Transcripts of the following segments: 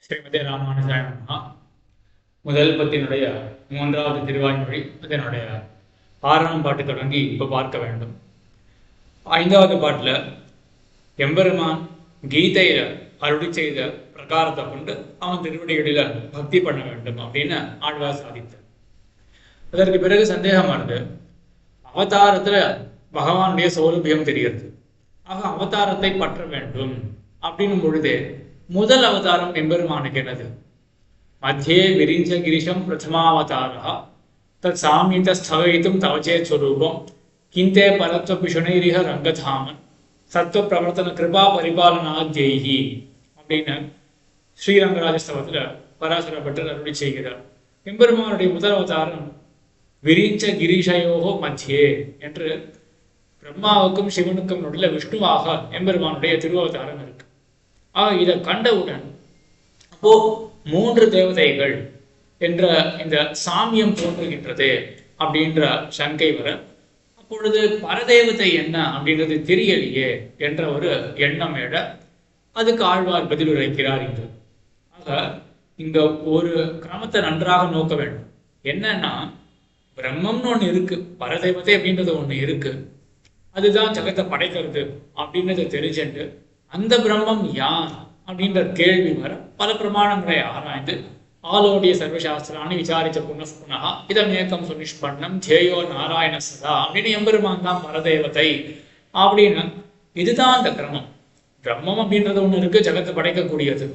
ஸ்ரீமதே ராமானுஜாய நமஹ. முதல் பத்தினுடைய 3வது திருவாய்மொழி, அதனுடைய 6ஆம் பாட்டு தொடங்கி இப்போ பார்க்க வேண்டும். 5வது பாட்டில் எம்பெருமான் கீதையில அருளி செய்த பிரகாரத்தை கொண்டு அவன் திருவடிகளில பக்தி பண்ண வேண்டும் அப்படின்னு ஆழ்வார் சாதித்தார். அதற்கு பிறகு சந்தேகமானது, அவதாரத்துல பகவானுடைய சௌலபியம் தெரிகிறது. ஆக அவதாரத்தை பற்ற வேண்டும் அப்படின்னும் பொழுதே முதல் அவதாரம் எம்பெருமானுக்கு என்னது? மத்தியே விரிஞ்ச கிரிஷம் பிரதமாவதாரா தத் சாமீத ஸ்தவயித்தும் தவச்சே ஸ்வரூபம் கிந்தே பரத்வ பிஷுணைரிக ரங்கதாமன் சத்வ பிரவர்த்தன கிருபா பரிபாலனாத்யைஹி அப்படின்னு ஸ்ரீரங்கராஜஸ்தவத்துல பராசர பட்டர் அருளி செய்கிறார். எம்பெருமானுடைய முதல் அவதாரம் விரிஞ்ச கிரீஷயோகோ மத்தியே என்று பிரம்மாவுக்கும் சிவனுக்கும் நடுல விஷ்ணுவாக எம்பெருமானுடைய திருவவதாரம் இருக்கு. இதை கண்டவுடன் அப்போ 3 தேவதைகள் என்ற இந்த சாமியம் தோன்றுகின்றது அப்படின்ற சங்கை வர, அப்பொழுது பரதேவதை என்ன அப்படின்றது தெரியலையே என்ற ஒரு எண்ணம் எழ அதுக்கு ஆழ்வார் பதிலுரைக்கிறார் என்று. ஆக இங்க ஒரு கிரமத்தை நன்றாக நோக்க வேண்டும். என்னன்னா, பிரம்மம்னு ஒண்ணு இருக்கு, பரதேவதை அப்படின்றது ஒண்ணு இருக்கு, அதுதான் ஜகத்தை படைக்கிறது அப்படின்றத தெரிஞ்சுட்டு அந்த பிரம்மம் யார் அப்படின்ற கேள்வி வர பல பிரமாணங்களை ஆராய்ந்து ஆலோடிய சர்வசாஸ்திரானி விசாரிச்ச புனః இதமேக்கம் சுனிஷ்பண்ணம் ஜேயோ நாராயண சதா அப்படின்னு எம்பெருமான் தான் பரதேவதை அப்படின்னு. இதுதான் அந்த கிரமம். பிரம்மம் அப்படின்றது ஒண்ணு இருக்கு, ஜகத்தை படைக்கக்கூடியது,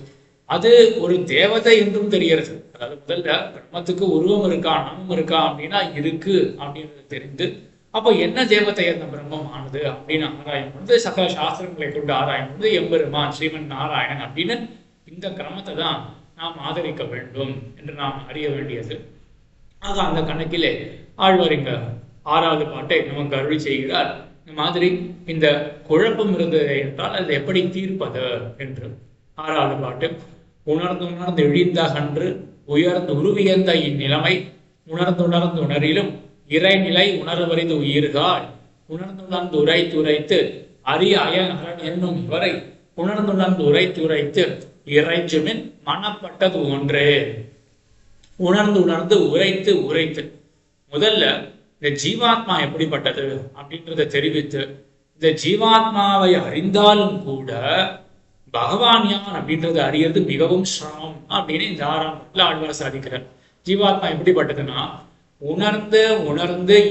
அது ஒரு தேவதை என்றும் தெரிகிறது. அதாவது முதல்ல பிரம்மத்துக்கு உருவம் இருக்கா நாமம் இருக்கா அப்படின்னா இருக்கு அப்படின்றது தெரிந்து, அப்போ என்ன தேவதை அந்த பிரம்மம் ஆனது அப்படின்னு ஆராயும் பொழுது, சகல சாஸ்திரங்களை கொண்டு ஆராயும் பொழுது எம்பெருமான் ஸ்ரீமன் நாராயணன் அப்படின்னு இந்த கிரமத்தை தான் நாம் ஆதரிக்க வேண்டும் என்று நாம் அறிய வேண்டியது. ஆக அந்த கணக்கிலே ஆழ்வார் இங்க 6வது பாட்டை நமக்கு அருளி செய்கிறார். இந்த மாதிரி இந்த குழப்பம் இருந்தது என்றால் அதை எப்படி தீர்ப்பது என்று. 6வது பாட்டு, உணர்ந்து இழிந்தகன்று உயர்ந்து உருவியந்த இந்நிலைமை உணர்ந்து உணரிலும் இறைநிலை உணர்வறிந்து உயிர்கால் உணர்ந்துணர்ந்து உரைத்து அரிய அயன் அரண் என்னும் இவரை உணர்ந்துணர்ந்து உரைத்து இறைஞ்சுமின் மனப்பட்டது ஒன்றே. உணர்ந்து உரைத்து முதல்ல இந்த ஜீவாத்மா எப்படிப்பட்டது அப்படின்றத தெரிவித்து, இந்த ஜீவாத்மாவை அறிந்தாலும் கூட பகவான் யான் அப்படின்றத அறியறது மிகவும் சிரமம் அப்படின்னு இந்த 6ஆம் பாட்டுல ஆழ்வார் சாதிக்கிறார். ஜீவாத்மா எப்படிப்பட்டதுன்னா, உணர்ந்து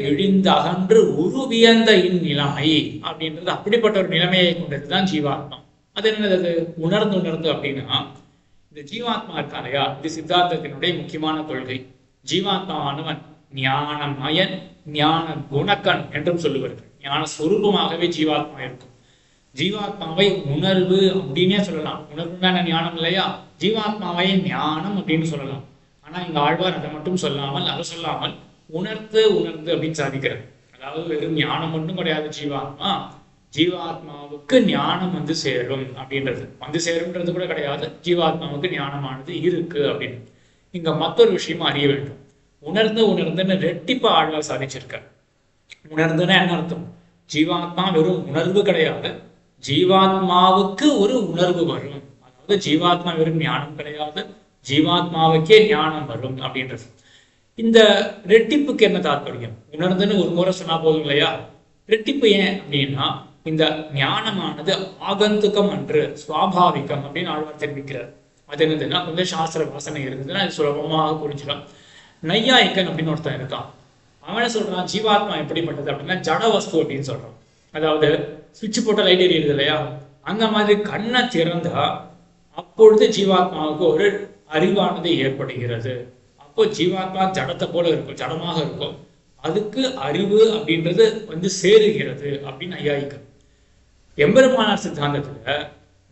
இழிந்து அகன்று உருவியந்த இந்நிலைமை அப்படின்றது அப்படிப்பட்ட ஒரு நிலைமையை கொண்டதுதான் ஜீவாத்மா. அது என்னது? உணர்ந்து அப்படின்னா, இந்த ஜீவாத்மா இருக்கா இல்லையா, இது சித்தாந்தத்தினுடைய முக்கியமான கொள்கை. ஜீவாத்மாவானவன் ஞானமயன் ஞான குணக்கன் என்றும் சொல்லுவார்கள். ஞான ஸ்வரூபமாகவே ஜீவாத்மா இருக்கும். ஜீவாத்மாவை உணர்வு அப்படின்னே சொல்லலாம். உணர்வுமான ஞானம் இல்லையா, ஜீவாத்மாவை ஞானம் அப்படின்னு சொல்லலாம். ஆனா இங்க ஆழ்வார் அதை மட்டும் சொல்லாமல் உணர்ந்து அப்படின்னு சாதிக்கிறார். அதாவது வெறும் ஞானம் மட்டும் கிடையாது, ஜீவாத்மாவுக்கு ஞானம் வந்து சேரும் அப்படின்றது, வந்து சேரும்ன்றது கூட கிடையாது, ஜீவாத்மாவுக்கு ஞானமானது இருக்கு அப்படின்னு. இங்க மற்றொரு விஷயமும் அறிய வேண்டும். உணர்ந்துன்னு ரெட்டிப்பா ஆழ்வார் சாதிச்சிருக்கார். உணர்ந்துன்னா என்ன அர்த்தம்? ஜீவாத்மா வெறும் உணர்வு கிடையாது, ஜீவாத்மாவுக்கு ஒரு உணர்வு வரும். அதாவது ஜீவாத்மா வெறும் ஞானம் கிடையாது, ஜீவாத்மாவுக்கே ஞானம் வரும் அப்படின்றது. இந்த ரெட்டிப்புக்கு என்ன தாற்பயம்? உணர்ந்துன்னு ஒரு முறை சொன்னா போதும் இல்லையா? ரெட்டிப்பு ஏன் அப்படின்னா, இந்த ஞானமானது ஆகந்துக்கம் அன்று சுவாபாவிகம் அப்படின்னு ஆழ்வார் தெரிவிக்கிறார். அது என்னதுன்னா, கொஞ்சம் சாஸ்திர வாசனை இருந்ததுன்னா அது சுலபமாக புரிஞ்சிடும். நையாயிக்கன் அப்படின்னு ஒருத்தன் இருக்கான். அவனை சொல்றான் ஜீவாத்மா எப்படிப்பட்டது அப்படின்னா ஜட வஸ்து அப்படின்னு சொல்றான். அதாவது சுவிட்ச் போட்ட லைட் எரியுது இல்லையா, அந்த மாதிரி கண்ணை திறந்தா அப்பொழுது ஜீவாத்மாவுக்கு ஒரு அறிவானது ஏற்படுகிறது. அப்போ ஜீவாத்மா ஜடத்தை போல இருக்கும், ஜடமாக இருக்கும், அதுக்கு அறிவு அப்படின்றது வந்து சேருகிறது அப்படின்னு ஐயாயிக்க. எம்பெருமானார் சித்தாந்தத்துல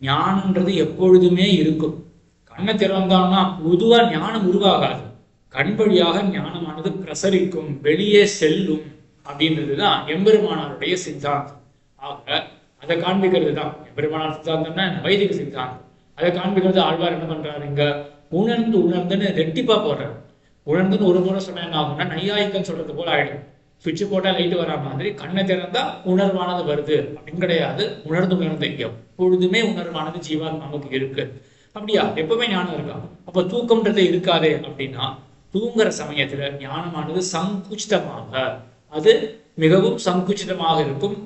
ஞானம்ன்றது எப்பொழுதுமே இருக்கும். கண்ணை திறந்தோம்னா பொதுவா ஞானம் உருவாகாது, கண் வழியாக ஞானமானது பிரசரிக்கும், வெளியே செல்லும் அப்படின்றதுதான் எம்பெருமானாருடைய சித்தாந்தம். ஆக அதை காண்பிக்கிறது தான் எம்பெருமானார் சித்தாந்தம்னா வைதிக சித்தாந்தம். அதை காண்பிக்கிறது ஆழ்வார் என்ன பண்றாரு, இங்க உணர்ந்துன்னு ரெட்டிப்பா போடுறாரு. உணர்ந்துன்னு ஒரு முறை சொன்னா என்ன ஆகும்னா நையாயிக்கன்னு சொல்றது போல ஆயிடும். சுவிட்ச் போட்டா லைட்டு வரா மாதிரி கண்ணை திறந்தா உணர்வானது வருது அப்படின்னு கிடையாது. உணர்ந்து எப்பொழுதுமே உணர்வானது ஜீவாத்மாவுக்கு இருக்கு. அப்படியா? எப்பவுமே ஞானம் இருக்கா? அப்ப தூக்கம்ன்றது இருக்காதே அப்படின்னா, தூங்குற சமயத்துல ஞானமானது சங்குச்சிதமாக, அது மிகவும் சங்குச்சிதமாக இருக்கும்.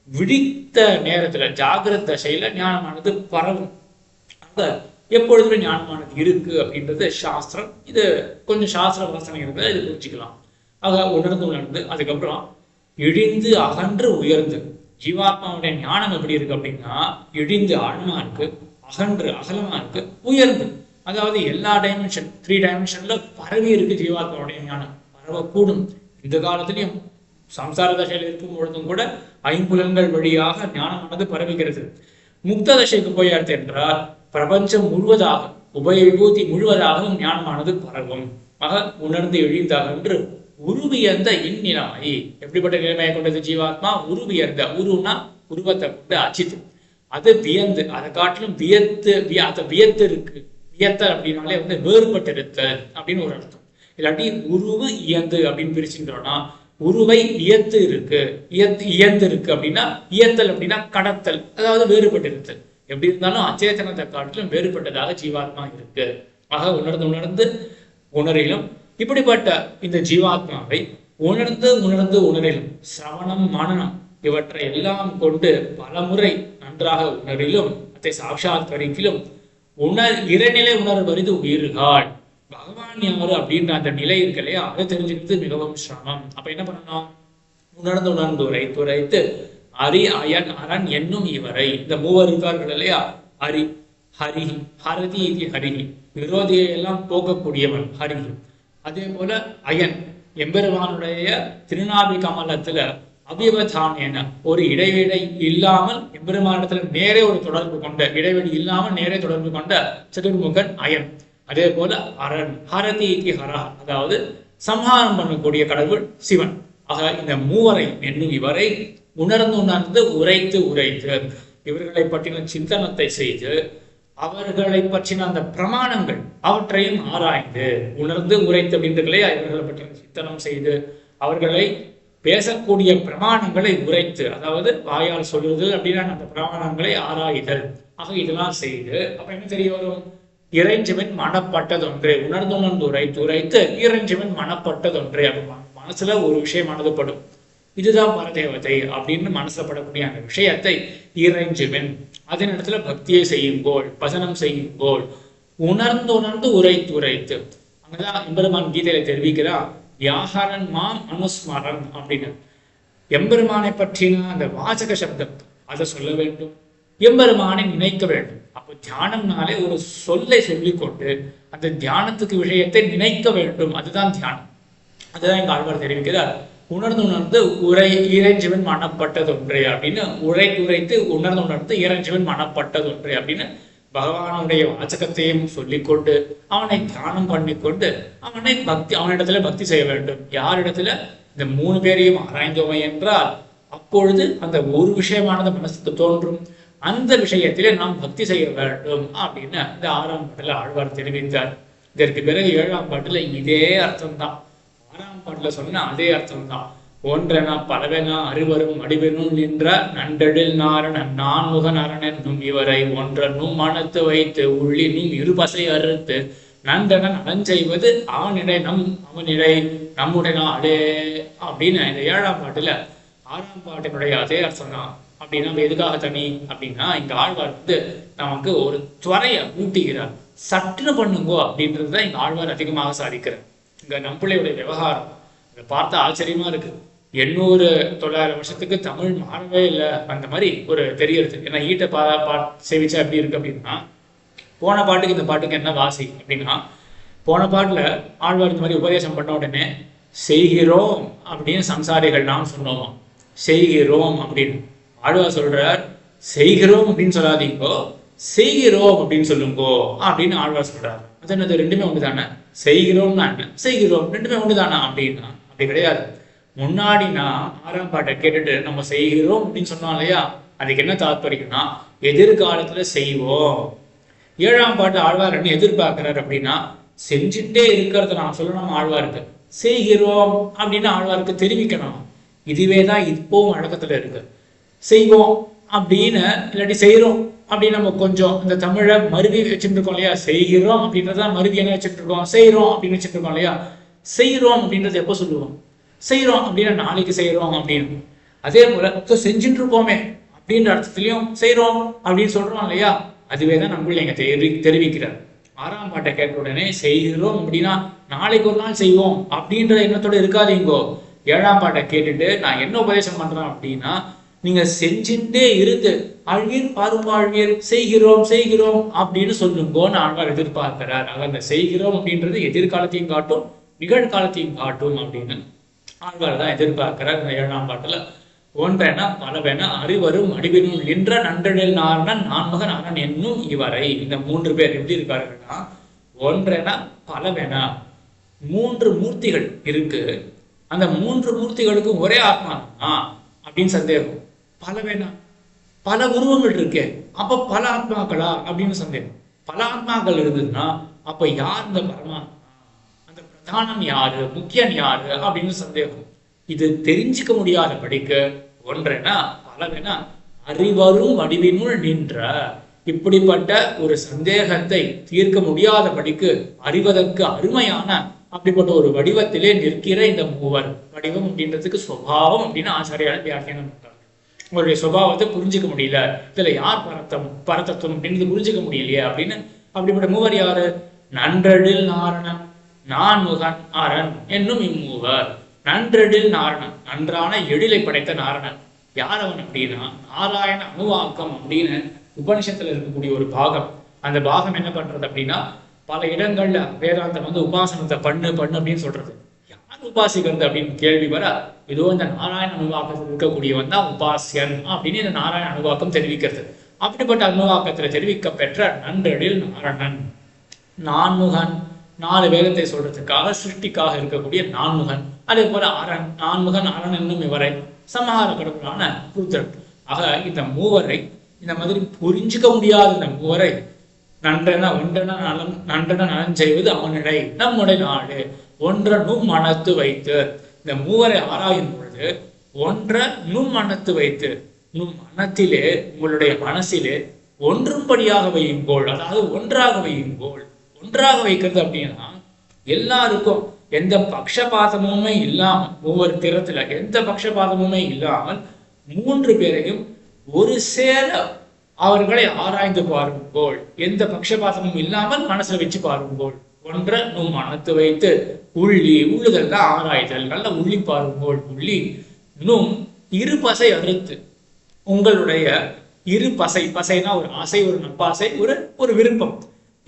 விழித்த நேரத்துல ஜாகிரத தசையில ஞானமானது பரவும். அங்க எப்பொழுதுமே ஞானமானது இருக்கு அப்படின்றது சாஸ்திரம். இது கொஞ்சம் சாஸ்திர வாசனை இருந்தது, இது புரிஞ்சுக்கலாம். ஆக உணர்ந்து அதுக்கப்புறம் இழிந்து அகன்று உயர்ந்து, ஜீவாத்மாவுடைய ஞானம் எப்படி இருக்கு அப்படின்னா, இழிந்து ஆழமா இருக்கு, அகன்று அகலமா இருக்கு, உயர்ந்து, அதாவது எல்லா டைமென்ஷன் 3 டைமென்ஷன்ல பரவி இருக்கு ஜீவாத்மாவுடைய ஞானம். பரவக்கூடும். இந்த காலத்திலையும் சம்சார தசையில் இருக்கும் பொழுதும் கூட ஐம்புலன்கள் வழியாக ஞானமானது பரவுகிறது. முக்த தசைக்கு போய் அடுத்து என்றால் பிரபஞ்சம் முழுவதாக, உபய விபூதி முழுவதாகவும் ஞானமானது பரவும். ஆக உணர்ந்து எழுந்தகன்று உருவியந்த இந்நிலைமை. எப்படிப்பட்ட நிலைமையை கொண்டது ஜீவாத்மா? உருவியந்த, உருவனா உருவத்தை கொண்டு அச்சித்து, அது வியந்து, அதை காட்டிலும் வியத்து, அதை வியத்து இருக்கு. வியத்தல் அப்படின்னாலே வேறுபட்டு இருத்தல் அப்படின்னு ஒரு அர்த்தம். இல்லாட்டி உருவு இயந்து அப்படின்னு பிரிச்சுட்டோம்னா, உருவை இயத்து இருக்கு, இயந்து இருக்கு அப்படின்னா, இயத்தல் அப்படின்னா கடத்தல், அதாவது வேறுபட்டு இருத்தல். எப்படி இருந்தாலும் அச்சேதனத்தை காட்டிலும் வேறுபட்டதாக ஜீவாத்மா இருக்கு. ஆக உணர்ந்து உணரிலும் இப்படிப்பட்ட இந்த ஜீவாத்மாவை உணர்ந்து உணரிலும் சிரவணம் மனனம் இவற்றை எல்லாம் கொண்டு பலமுறை நன்றாக உணரிலும் அதை சாட்சாத்கரிக்கிலும் இறைநிலை உணர்வறிது உயிர்கள். பகவான் யாரு அப்படின்ற அந்த நிலை இருக்கு இல்லையா, அதை தெரிஞ்சுக்கிறது மிகவும் சிரமம். அப்ப என்ன பண்ணணும்? உணர்ந்து உரைத்து அரி அயன் அரண் என்னும் இவரை, இந்த மூவர் இருக்கார்கள் இல்லையா, ஹரி ஹரி ஹரதி இது ஹரிஹி, விரோதியை எல்லாம் போக்கக்கூடியவன் ஹரிஹி. அதே போல அயன் எம்பெருமானுடைய திருநாபி கமலத்துல அபிவதானேன ஒரு இடைவெளி இல்லாமல் எம்பெருமானிடத்துல நேரே ஒரு தொடர்பு கொண்ட, இடைவெளி இல்லாமல் நேரே தொடர்பு கொண்ட சதுர்முகன் அயன். அதே போல அரண் ஹரதி இது ஹரா, அதாவது சம்ஹாரம் பண்ணக்கூடிய கடவுள் சிவன். ஆக இந்த மூவரை என்னும் இவரை உணர்ந்து உரைத்து இவர்களை பற்றின சிந்தனத்தை செய்து அவர்களை பற்றின அந்த பிரமாணங்கள் அவற்றையும் ஆராய்ந்து உணர்ந்து உரைத்து அப்படின்றது இல்லையா, இவர்களை பற்றின சிந்தனம் செய்து அவர்களை பேசக்கூடிய பிரமாணங்களை உரைத்து, அதாவது வாயால் சொல்லுதல் அப்படின்னா அந்த பிரமாணங்களை ஆராய்தல். ஆக இதெல்லாம் செய்து அப்ப என்ன தெரிய வரும்? இறைஞ்சுவன் மனப்பட்டதொன்றே. உணர்ந்து உரைத்து இறைஞ்சுவன் மனப்பட்டதொன்றே. அப்ப மனசுல ஒரு விஷயமானது படும், இதுதான் பரதேவதை அப்படின்னு மனசுல படக்கூடிய அந்த விஷயத்தை இறைஞ்சுவன், அதன் இடத்துல பக்தியை செய்யும்போல், பசனம் செய்யும்போல், உணர்ந்து உரைத்து அங்கதான் எம்பெருமான் கீதையில தெரிவிக்கிறார், வியாகரன் மாம் அனுஸ்மரன் அப்படின்னு. எம்பெருமானை பற்றின அந்த வாசக சப்தம் அதை சொல்ல வேண்டும், எம்பெருமானை நினைக்க வேண்டும். அப்போ தியானம்னாலே ஒரு சொல்லை சொல்லிக்கொண்டு அந்த தியானத்துக்கு விஷயத்தை நினைக்க வேண்டும், அதுதான் தியானம். அதுதான் எங்க ஆழ்வார் தெரிவிக்கிறார், உணர்ந்து இறைஞ்சுவன் மனப்பட்டதொன்றே அப்படின்னு. உரைத்து உணர்ந்து இறைஞ்சுவன் மனப்பட்டதொன்றே அப்படின்னு பகவானுடைய வாசகத்தையும் சொல்லிக்கொண்டு அவனை தியானம் பண்ணிக்கொண்டு அவனிடத்துல பக்தி செய்ய வேண்டும். யாரிடத்துல? இந்த 3 பேரையும் ஆராய்ந்தோமை என்றால் அப்பொழுது அந்த ஒரு விஷயமானது மனசுக்கு தோன்றும், அந்த விஷயத்திலே நாம் பக்தி செய்ய வேண்டும் அப்படின்னு இந்த 6ஆம் பாட்டுல ஆழ்வார் தெரிவித்தார். இதற்கு பிறகு 7ஆம் பாட்டுல இதே அர்த்தம் தான், 6ஆம் பாட்டுல சொன்ன அதே அர்த்தம் தான். ஒன்றென பலவென அறுவரும் அடிவெனும் நின்ற நண்டெழில் நாரணன் நான்முகன் அரணென்னும் இவரை ஒன்றனும் மனத்து வைத்து உள்ளினும் இருபசை அறுத்து நண்டன நலஞ்செய்வது அவனிடை அவனிடை நம்முடைய நாடே அப்படின்னு இந்த 7ஆம் பாட்டுல 6ஆம் பாட்டினுடைய அதே அர்த்தம் தான். அப்படின்னா எதுக்காக தனி அப்படின்னா, இந்த ஆழ்வார் நமக்கு ஒரு துறைய ஊட்டுகிறார், சட்டுன்னு பண்ணுங்கோ அப்படின்றதுதான் இந்த ஆழ்வார் அதிகமாக சாதிக்கிறார். இங்க நம்பிள்ளையுடைய விவகாரம் இதை பார்த்தா ஆச்சரியமா இருக்கு. 800-900 வருஷத்துக்கு தமிழ் மாறவே இல்லை அந்த மாதிரி ஒரு தெரியறது. ஏன்னா ஈட்ட சேவிச்சா எப்படி இருக்கு அப்படின்னா, போன பாட்டுக்கு இந்த பாட்டுக்கு என்ன வாசி அப்படின்னா, போன பாட்டுல ஆழ்வார் இந்த மாதிரி உபதேசம் பண்ண உடனே செய்கிறோம் அப்படின்னு சம்சாரிகள் நாம் சொன்னோம், செய்கிறோம் அப்படின்னு. ஆழ்வார் சொல்றார், செய்கிறோம் அப்படின்னு சொல்லாதீங்கோ, செய்கிறோம் அப்படின்னு சொல்லுங்கோ அப்படின்னு ஆழ்வார் சொல்றாரு. அது என்னது? ரெண்டுமே ஒண்ணுதானே. செய்கிறோம்னா என்ன, செய்கிறோம் ரெண்டுமே ஒண்ணுதானா அப்படின்னா அப்படி கிடையாது. முன்னாடி நான் 6ஆம் பாட்டை கேட்டுட்டு நம்ம செய்கிறோம் அப்படின்னு சொன்னோம் இல்லையா, அதுக்கு என்ன தாற்பயம்னா எதிர்காலத்துல செய்வோம். 7ஆம் பாட்டு ஆழ்வார் என்ன எதிர்பார்க்கிறார் அப்படின்னா, செஞ்சுட்டே இருக்கிறத நான் சொல்லணும் ஆழ்வாருக்கு, செய்கிறோம் அப்படின்னு ஆழ்வாருக்கு தெரிவிக்கணும். இதுவேதான் இப்போவும் வழக்கத்துல இருக்கு. செய்வோம் அப்படின்னு இல்லாட்டி செய்யறோம் அப்படின்னு நம்ம கொஞ்சம் இந்த தமிழை மருவி வச்சுட்டு இருக்கோம் இல்லையா, செய்கிறோம் அப்படின்றத மருவி என்ன வச்சுட்டு இருக்கோம், செய்கிறோம் அப்படின்னு வச்சுட்டு இருக்கோம் இல்லையா. செய்கிறோம் அப்படின்றது எப்போ சொல்லுவோம், செய்கிறோம் அப்படின்னா நாளைக்கு செய்கிறோம் அப்படின்னு. அதே போல செஞ்சுட்டு இருக்கோமே அப்படின்ற அர்த்தத்திலையும் செய்கிறோம் அப்படின்னு சொல்றோம் இல்லையா. அதுவே தான் நம்மளும் எங்க தெரிவிக்கிறார். 6ஆம் பாட்டை கேட்ட உடனே செய்கிறோம் அப்படின்னா நாளைக்கு ஒரு நாள் செய்வோம் அப்படின்ற எண்ணத்தோட இருக்காதீங்கோ. 7ஆம் பாட்டை கேட்டுட்டு நான் என்ன உபதேசம் பண்றேன் அப்படின்னா, நீங்க செஞ்சுட்டே இருந்து அழ்வீர் பாரும்பாழ்வீர் செய்கிறோம் செய்கிறோம் அப்படின்னு சொல்லுங்கோன்னு ஆழ்வார் எதிர்பார்க்கிறார். ஆக அந்த செய்கிறோம் அப்படின்றது எதிர்காலத்தையும் காட்டும் நிகழ்காலத்தையும் காட்டும் அப்படின்னு ஆழ்வார் தான் எதிர்பார்க்கிறார். இந்த 7ஆம் பாட்டுல ஒன்றென பலவென அறிவரும் அடிவினும் நின்ற நன்றெழில் நாரணன் நான்மகன் அரண் என்னும் இவரை. இந்த 3 பேர் எப்படி இருக்காருன்னா, ஒன்றென பலவென 3 மூர்த்திகள் இருக்கு. அந்த 3 மூர்த்திகளுக்கும் ஒரே ஆத்மா அப்படின்னு சந்தேகம். பலவென பல உருவங்கள் இருக்கே, அப்ப பல ஆத்மாக்களா அப்படின்னு சந்தேகம். பல ஆத்மாக்கள் இருந்ததுன்னா அப்ப யார் இந்த பரமாத்மா, அந்த பிரதானம் யாரு, முக்கியம் யாரு அப்படின்னு சந்தேகம். இது தெரிஞ்சுக்க முடியாத படிக்க ஒன்றென பலவென அறிவரும் வடிவினுள் நின்ற, இப்படிப்பட்ட ஒரு சந்தேகத்தை தீர்க்க முடியாத படிக்கு அறிவதற்கு அருமையான அப்படிப்பட்ட ஒரு வடிவத்திலே நிற்கிற இந்த மூவர். வடிவம் அப்படின்றதுக்கு சுபாவம் அப்படின்னு ஆச்சாரியால் வியாக்கியானம் பண்றாங்க. உங்களுடைய சுபாவத்தை புரிஞ்சுக்க முடியல, இதுல யார் பரதத்துவம் அப்படின்னு புரிஞ்சுக்க முடியலையே அப்படின்னு. அப்படிப்பட்ட மூவர் யாரு, நன்றெழில் நாரணன் நான்முகன் அரண் என்னும் இம்மூவர். நன்றெழில் நாரணன், நன்றான எழிலை படைத்த நாரணன். யார் அவன் அப்படின்னா, நாராயண அனுவாக்கம் அப்படின்னு உபனிஷத்துல இருக்கக்கூடிய ஒரு பாகம். அந்த பாகம் என்ன பண்றது அப்படின்னா, பல இடங்கள்ல வேதாந்தம் உபாசனத்தை பண்ணு அப்படின்னு சொல்றது. யார் உபாசிக்கிறது அப்படின்னு கேள்வி வர, ஏதோ இந்த நாராயண அனுவாக்கத்தில் இருக்கக்கூடியவன் தான் உபாசியன் அப்படின்னு இந்த நாராயண அனுவாக்கம் தெரிவிக்கிறது. அப்படிப்பட்ட அனுவாக்கத்துல தெரிவிக்க பெற்ற நன்றெழில் நாரணன் நான்முகன், 4 வேதத்தை சொல்றதுக்காக சிருஷ்டிக்காக இருக்கக்கூடிய நான்முகன். அதே போல அரண், நான்முகன் அரண் என்னும் இவரை சமஹார கடவுளான ருத்ரன். ஆக இந்த மூவரை, இந்த மாதிரி புரிஞ்சுக்க முடியாத இந்த மூவரை நன்றென நலன் செய்வது அவனிடை நம்முடைய நாடு ஒன்றனும் மனத்து வைத்து. இந்த மூவரை ஆராயும் பொழுது ஒன்ற நும் மனத்து வைத்து, நும் மனத்திலே உங்களுடைய மனசிலே ஒன்றும்படியாக வையுங்கோள், அதாவது ஒன்றாக வையுங்கோள். ஒன்றாக வைக்கிறது அப்படின்னா எல்லாருக்கும் எந்த பக்ஷபாதமுமே இல்லாமல், ஒவ்வொரு திறத்துல எந்த பக்ஷபாதமுமே இல்லாமல் 3 பேரையும் ஒரு சேர அவர்களை ஆராய்ந்து பாருங்கோள். எந்த பக்ஷபாதமும் இல்லாமல் மனசுல வச்சு பாருங்கோள். ஒன்ற நும் மனத்து வைத்து உள்ளுதல் தான் ஆராய்தல். நல்ல உள்ளி பாருங்கோள். உள்ளி நும் இரு பசை அறுத்து, உங்களுடைய இரு பசை, பசைனா ஒரு ஆசை, ஒரு நப்பாசை, ஒரு விருப்பம்.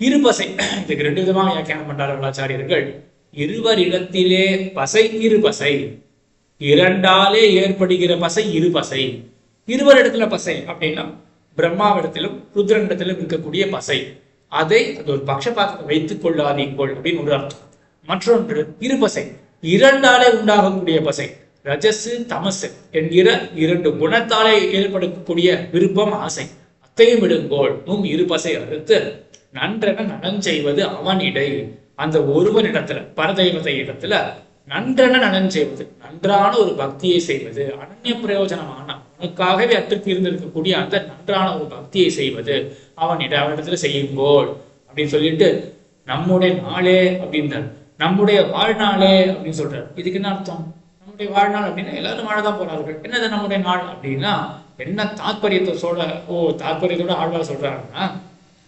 இருபசை, இதுக்கு 2 விதமாக வியாக்கியானம் பண்றார்கள் ஆச்சாரியர்கள். இருவரிடத்திலே பசை இருபசை, இரண்டாலே ஏற்படுகிற பசை இருபசை. இருவரிடத்துல பசை அப்படின்னா பிரம்மாவிடத்திலும் ருத்ரனிடத்திலும் இருக்கக்கூடிய பசை. அது ஒரு பக்ஷபாதத்தை வைத்துக் கொள்ளாதீர்கள் அப்படின்னு ஒரு அர்த்தம். மற்றொன்று இருபசை, இரண்டாலே உண்டாகக்கூடிய பசை, ரஜசு தமசு என்கிற 2 குணத்தாலே ஏற்படக்கூடிய விருப்பம் ஆசை. அத்தையும் விடுங்கோள். இருபசை அறுத்து நன்றென நலன் செய்வது அவனிடை, அந்த ஒருவனிடத்துல பரதெய்வத்தை இடத்துல நன்றென நலன் செய்வது, நன்றான ஒரு பக்தியை செய்வது, அனன்ய பிரயோஜனமான அவனுக்காகவே அற்றுத்தி இருந்திருக்கக்கூடிய அந்த நன்றான ஒரு பக்தியை செய்வது அவனிடத்துல செய்யும்போல் அப்படின்னு சொல்லிட்டு, நம்முடைய நாளே அப்படின்றார். நம்முடைய வாழ்நாளே அப்படின்னு சொல்றார். இதுக்கு என்ன அர்த்தம்? நம்முடைய வாழ்நாள் அப்படின்னா எல்லாரும் வாழதான் போறார்கள். என்னது நம்முடைய நாள் அப்படின்னா என்ன தாற்பயத்தோட தாற்பயத்தோட ஆழ்வார் சொல்றாருன்னா,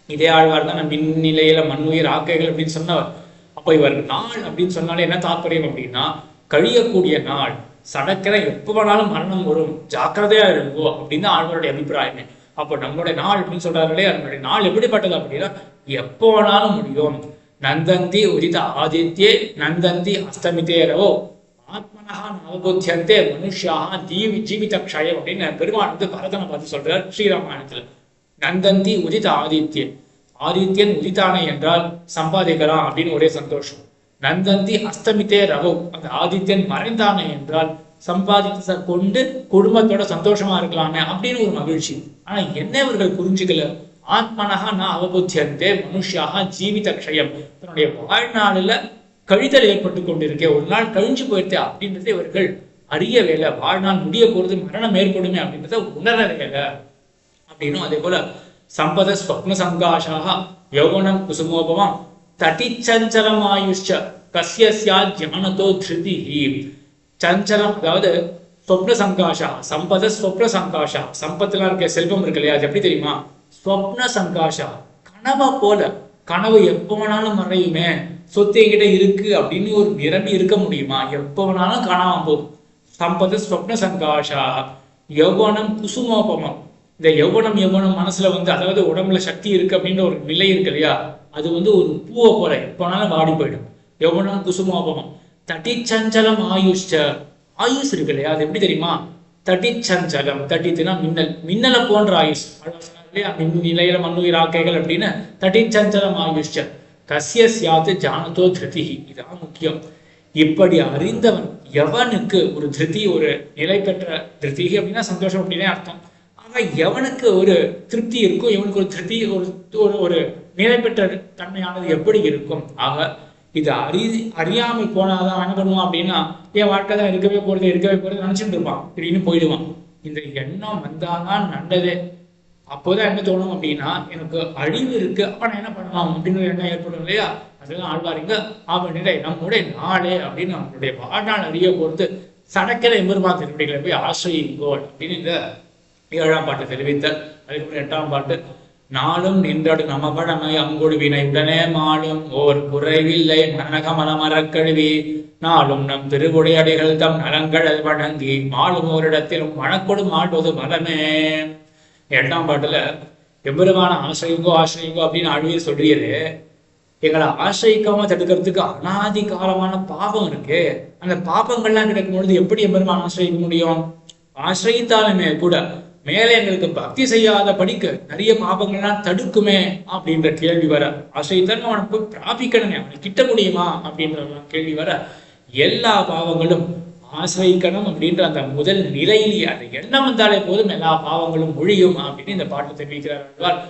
இதே ஆழ்வார் தான் மின்னிலையில மண்ணுயிர் ஆக்கைகள் அப்படின்னு சொன்னவர். அப்ப இவர் நாள் அப்படின்னு சொன்னாலே என்ன தாற்பயம் அப்படின்னா, கழியக்கூடிய நாள், சடக்கிற எப்ப வேணாலும் மரணம் வரும், ஜாக்கிரதையா இருங்கோ அப்படின்னு ஆழ்வாருடைய அபிப்பிராயமே. அப்போ நம்மளுடைய நாள் அப்படின்னு சொல்றாங்களே, நம்மளுடைய நாள் எப்படிப்பட்டது அப்படின்னா எப்போ வேணாலும் முடியும். நந்தந்தி உதித ஆதித்யே நந்தந்தி அஸ்தமிதேரவோ ஆத்மனஹா நவபுத்தியந்தே மனுஷியாக ஜீவித க்ஷயம் அப்படின்னு பெருமாள் பரதனை பார்த்து சொல்றார் ஸ்ரீராமாயணத்துல. நந்தந்தி உதித ஆதித்யே, ஆதித்யன் உதித்தானே என்றால் சம்பாதிக்கலாம் அப்படின்னு ஒரே சந்தோஷம். நந்தந்தி அஸ்தமித்தே ரவோ, அந்த ஆதித்யன் மறைந்தானே என்றால் சம்பாதித்த கொண்டு குடும்பத்தோட சந்தோஷமா இருக்கலாமே அப்படின்னு ஒரு மகிழ்ச்சி. ஆனா என்ன இவர்கள் புரிஞ்சுக்கல, ஆத்மனஹா நான் அவபுத்தியந்தே மனுஷியாக ஜீவித க்ஷயம், தன்னுடைய வாழ்நாளில கழிதல் ஏற்பட்டு கொண்டிருக்கே, ஒரு நாள் கழிஞ்சு போயிட்டே அப்படின்றத இவர்கள் அறிய வேலை. வாழ்நாள் முடிய போறது, மரணம் ஏற்படுமே அப்படின்றத உணர வேலை அப்படின்னும். அதே போல சம்பத ஸ்வப்ன சங்காஷாக யௌவனம் குசுமோபவம் தட்டிச்சஞ்சலமாயுஷ்ச கஸ்ய ஸ்யாத் ஞானதோ திருதிஹி. சஞ்சலம் அதாவது ஸ்வப்ன சங்காஷா, சம்பத ஸ்வப்ன சங்காஷா. சம்பத்துல இருக்க செல்வம் இருக்கு இல்லையா, அது எப்படி தெரியுமா? ஸ்வப்ன சங்காஷா, கனவை போல. கனவு எப்போ வேணாலும் மறையுமே, சொத்து என்கிட்ட இருக்கு அப்படின்னு ஒரு நிரம்பி இருக்க முடியுமா? எப்போ வேணாலும் காணாம போகும். சம்பத ஸ்வப்ன சங்காஷா யௌவனம் குசுமோபமம். இந்த யௌவனம் மனசுல அதாவது உடம்புல சக்தி இருக்கு அப்படின்ற ஒரு நிலை இருக்கு இல்லையா, அது ஒரு பூவை போல எப்போ வேணாலும் வாடி போயிடும். யௌவனம் குசுமோபமம். தட்டிச்சஞ்சலம் ஆயுஷ்ச. ஆயுஷ் இருக்கு இல்லையா, அது எப்படி தெரியுமா? தட்டிச்சஞ்சலம், தட்டித்துனா மின்னல், மின்னலை போன்ற ஆயுஷ் இல்லையா, மின் நிலையில மண்ணுயிர் ஆக்கைகள் அப்படின்னு. தட்டிச்சஞ்சலம் ஆயுஷ்ச கஸ்ய ஸ்யாத் ஜானதோ திருதிஹி. இதான் முக்கியம். இப்படி அறிந்தவன் எவனுக்கு ஒரு திருதி, ஒரு நிலை பெற்ற திருதிஹி அப்படின்னா சந்தோஷம் அப்படின்னே அர்த்தம். ஆக எவனுக்கு ஒரு திருப்தி இருக்கும், எவனுக்கு ஒரு திருப்தி, ஒரு நிலை பெற்ற தன்மையானது எப்படி இருக்கும்? ஆக இது அறியாமல் போனாதான் என்ன பண்ணுவான் அப்படின்னா, என் வாழ்க்கை தான் இருக்கவே போறது நினைச்சுட்டு இருப்பான், திடீர்னு போயிடுவான். இந்த எண்ணம் வந்தாதான் நல்லதே. அப்போதான் என்ன தோணும் அப்படின்னா, எனக்கு அழிவு இருக்கு, அப்ப நான் என்ன பண்ணலாம் அப்படின்னு எண்ணம் ஏற்படும் இல்லையா. அதெல்லாம் ஆழ்வாரிங்க அவனிடை நம்முடைய நாளே அப்படின்னு நம்மளுடைய வாழ்நாள் அறிய பொறுத்து சடக்கிற எம்பெருமான் திருவடிகளை போய் ஆசிரியுங்கோள் அப்படின்னு இந்த 7ஆம் பாட்டு தெரிவித்தார். அதுக்கப்புறம் 8ஆம் பாட்டு, நாளும் நின்றடு நம பழமை அங்கொடு வினை உடனே மாளும் ஓர் குறைவில்லை மனகமல மரக்கழுவி நாளும் நம் திருவுடையடிகள் தம் நலங்கள் வழங்கி மாளும் ஓரிடத்திலும் மணக்கொடு மாடுவது பலமே. 8ஆம் பாட்டுல எம்பெருமான ஆசிரியுங்கோ அப்படின்னு ஆழ்வீர் சொல்றீரு. எங்களை ஆசிரியிக்காம தடுக்கிறதுக்கு அனாதி காலமான பாபம் இருக்கு. அந்த பாபங்கள்லாம் கிடைக்கும் பொழுது எப்படி எம்பெருமான் ஆசிரியிக்க முடியும்? ஆசிரியித்தாலுமே கூட மேலே எங்களுக்கு பக்தி செய்யாத படிக்க நிறைய பாபங்கள்லாம் தடுக்குமே அப்படின்ற கேள்வி வர, ஆசிரியத்தான் அவனை போய் பிராபிக்கணுமே, அவனை கிட்ட முடியுமா அப்படின்ற கேள்வி வர, எல்லா பாவங்களும் ஆசிரியிக்கணும் அப்படின்ற அந்த முதல் நிலையிலேயே அந்த எண்ணம் வந்தாலே போதும் எல்லா பாவங்களும் ஒழியும் அப்படின்னு இந்த பாட்டு தெரிவிக்கிறார்.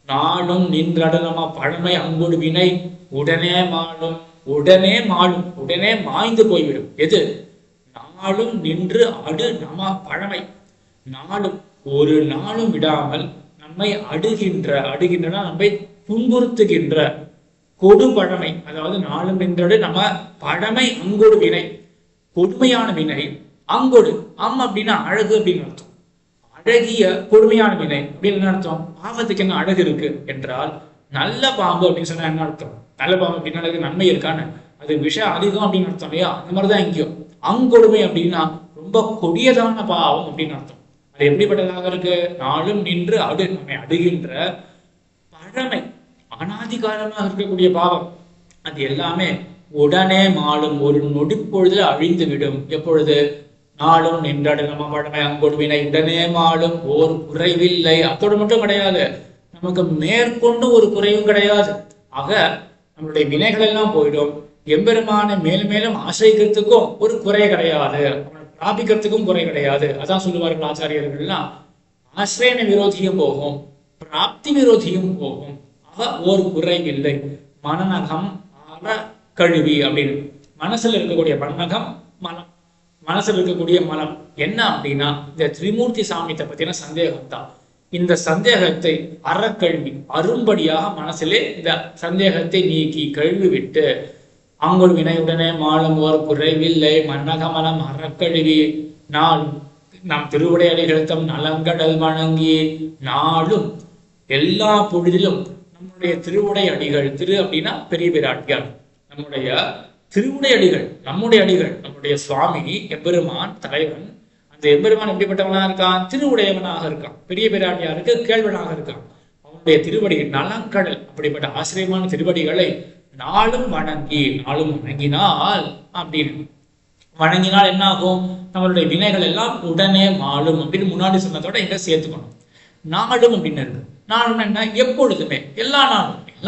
நாளும் நின்றடனமா பழமை அங்கொடு வினை உடனே மாளும், உடனே மாய்ந்து போய்விடும். எது? நாளும் நின்று அடு நம பழமை. நாளும் ஒரு நாளும் விடாமல் நம்மை அடுகின்றன நம்மை துன்புறுத்துகின்ற கொடு பழமை, அதாவது நாளும் நின்றடு நம்ம பழமை அங்கொடு வினை, கொடுமையான வினை. அங்கொடு அப்படின்னா அழகு அப்படின்னு அர்த்தம். அழகிய கொடுமையான வினை அப்படின்னு என்ன அர்த்தம்? பாவத்துக்கு என்ன அழகு இருக்கு என்றால், நல்ல பாம்பு அப்படின்னு சொன்னா என்ன அர்த்தம்? நல்ல பாம்பு அப்படின்னு நன்மை இருக்கான்னு, அது விஷம் அதிகம் அப்படின்னு அர்த்தம் இல்லையா? அந்த மாதிரிதான் இங்கேயும் அங்கொடுமை அப்படின்னா ரொம்ப கொடியதான பாவம் அப்படின்னு அர்த்தம். அது எப்படிப்பட்டதாக இருக்கு? நாளும் நின்று நம்மை அடுகின்ற பழமை, அனாதிகாரமாக இருக்கக்கூடிய பாவம், அது எல்லாமே உடனே மாளும், ஒரு நொடிப்பொழுதுல அழிந்து விடும். எப்பொழுது? நாளும் நின்றாடு நம்ம பழமை அங்கொடு வினை உடனே மாளும் ஓர் குறைவில்லை. அதோடு மட்டும் கிடையாது, நமக்கு மேற்கொண்டு ஒரு குறைவும் கிடையாது. ஆக நம்மளுடைய வினைகள் எல்லாம் போயிடும். எம்பெருமான மேலும் மேலும் ஆசிரியக்கிறதுக்கும் ஒரு குறை கிடையாது, பிராபிக்கிறதுக்கும் குறை கிடையாது. அதான் சொல்லுவார்கள் ஆச்சாரியர்கள்லாம், ஆசிரியன விரோதியும் போகும், பிராப்தி விரோதியும் போகும். ஆக ஒரு குறைவில்லை. மனநகம் ஆல கழுவி அப்படின்னு, மனசுல இருக்கக்கூடிய மனநகம் மனம், மனசுல இருக்கக்கூடிய மனம் என்ன அப்படின்னா இந்த திரிமூர்த்தி சாமியத்தை பத்தின சந்தேகம் தான். இந்த சந்தேகத்தை அறக்கழுவி அரும்படியாக மனசிலே இந்த சந்தேகத்தை நீக்கி கழுவி விட்டு அங்கொடு வினையுடனே மாளும் ஓர் குறைவில்லை மன்னகமலம் அறக்கழுவி நாள் நம் திருவுடையடிகள் தம் நலங்கடல் வணங்கி நாளும் எல்லா பொழுதிலும் நம்முடைய திருவுடை அடிகள், திரு அப்படின்னா பெரிய பிராட்டியார், நம்முடைய திருவுடை அடிகள், நம்முடைய அடிகள், நம்முடைய சுவாமி எம்பெருமான் தலைவன். அந்த எம்பெருமான் எப்படிப்பட்டவனாக இருக்கான்? திருவுடையவனாக இருக்கான். பெரிய பிராட்டியாருக்கு கேள்வனாக இருக்கான். அவனுடைய திருவடிகள் நலங்கடல், அப்படிப்பட்ட ஆசிரியமான திருவடிகளை நாளும் வணங்கினால் அப்படின்னு, வணங்கினால் என்ன ஆகும்? நம்மளுடைய வினைகள் எல்லாம் உடனே மாளும் அப்படின்னு முன்னாடி சொன்னதோட இங்க சேர்த்துக்கணும். நாளும் அப்படின்னு இருக்கு. நாளும் என்ன? எப்பொழுதுமே, எல்லா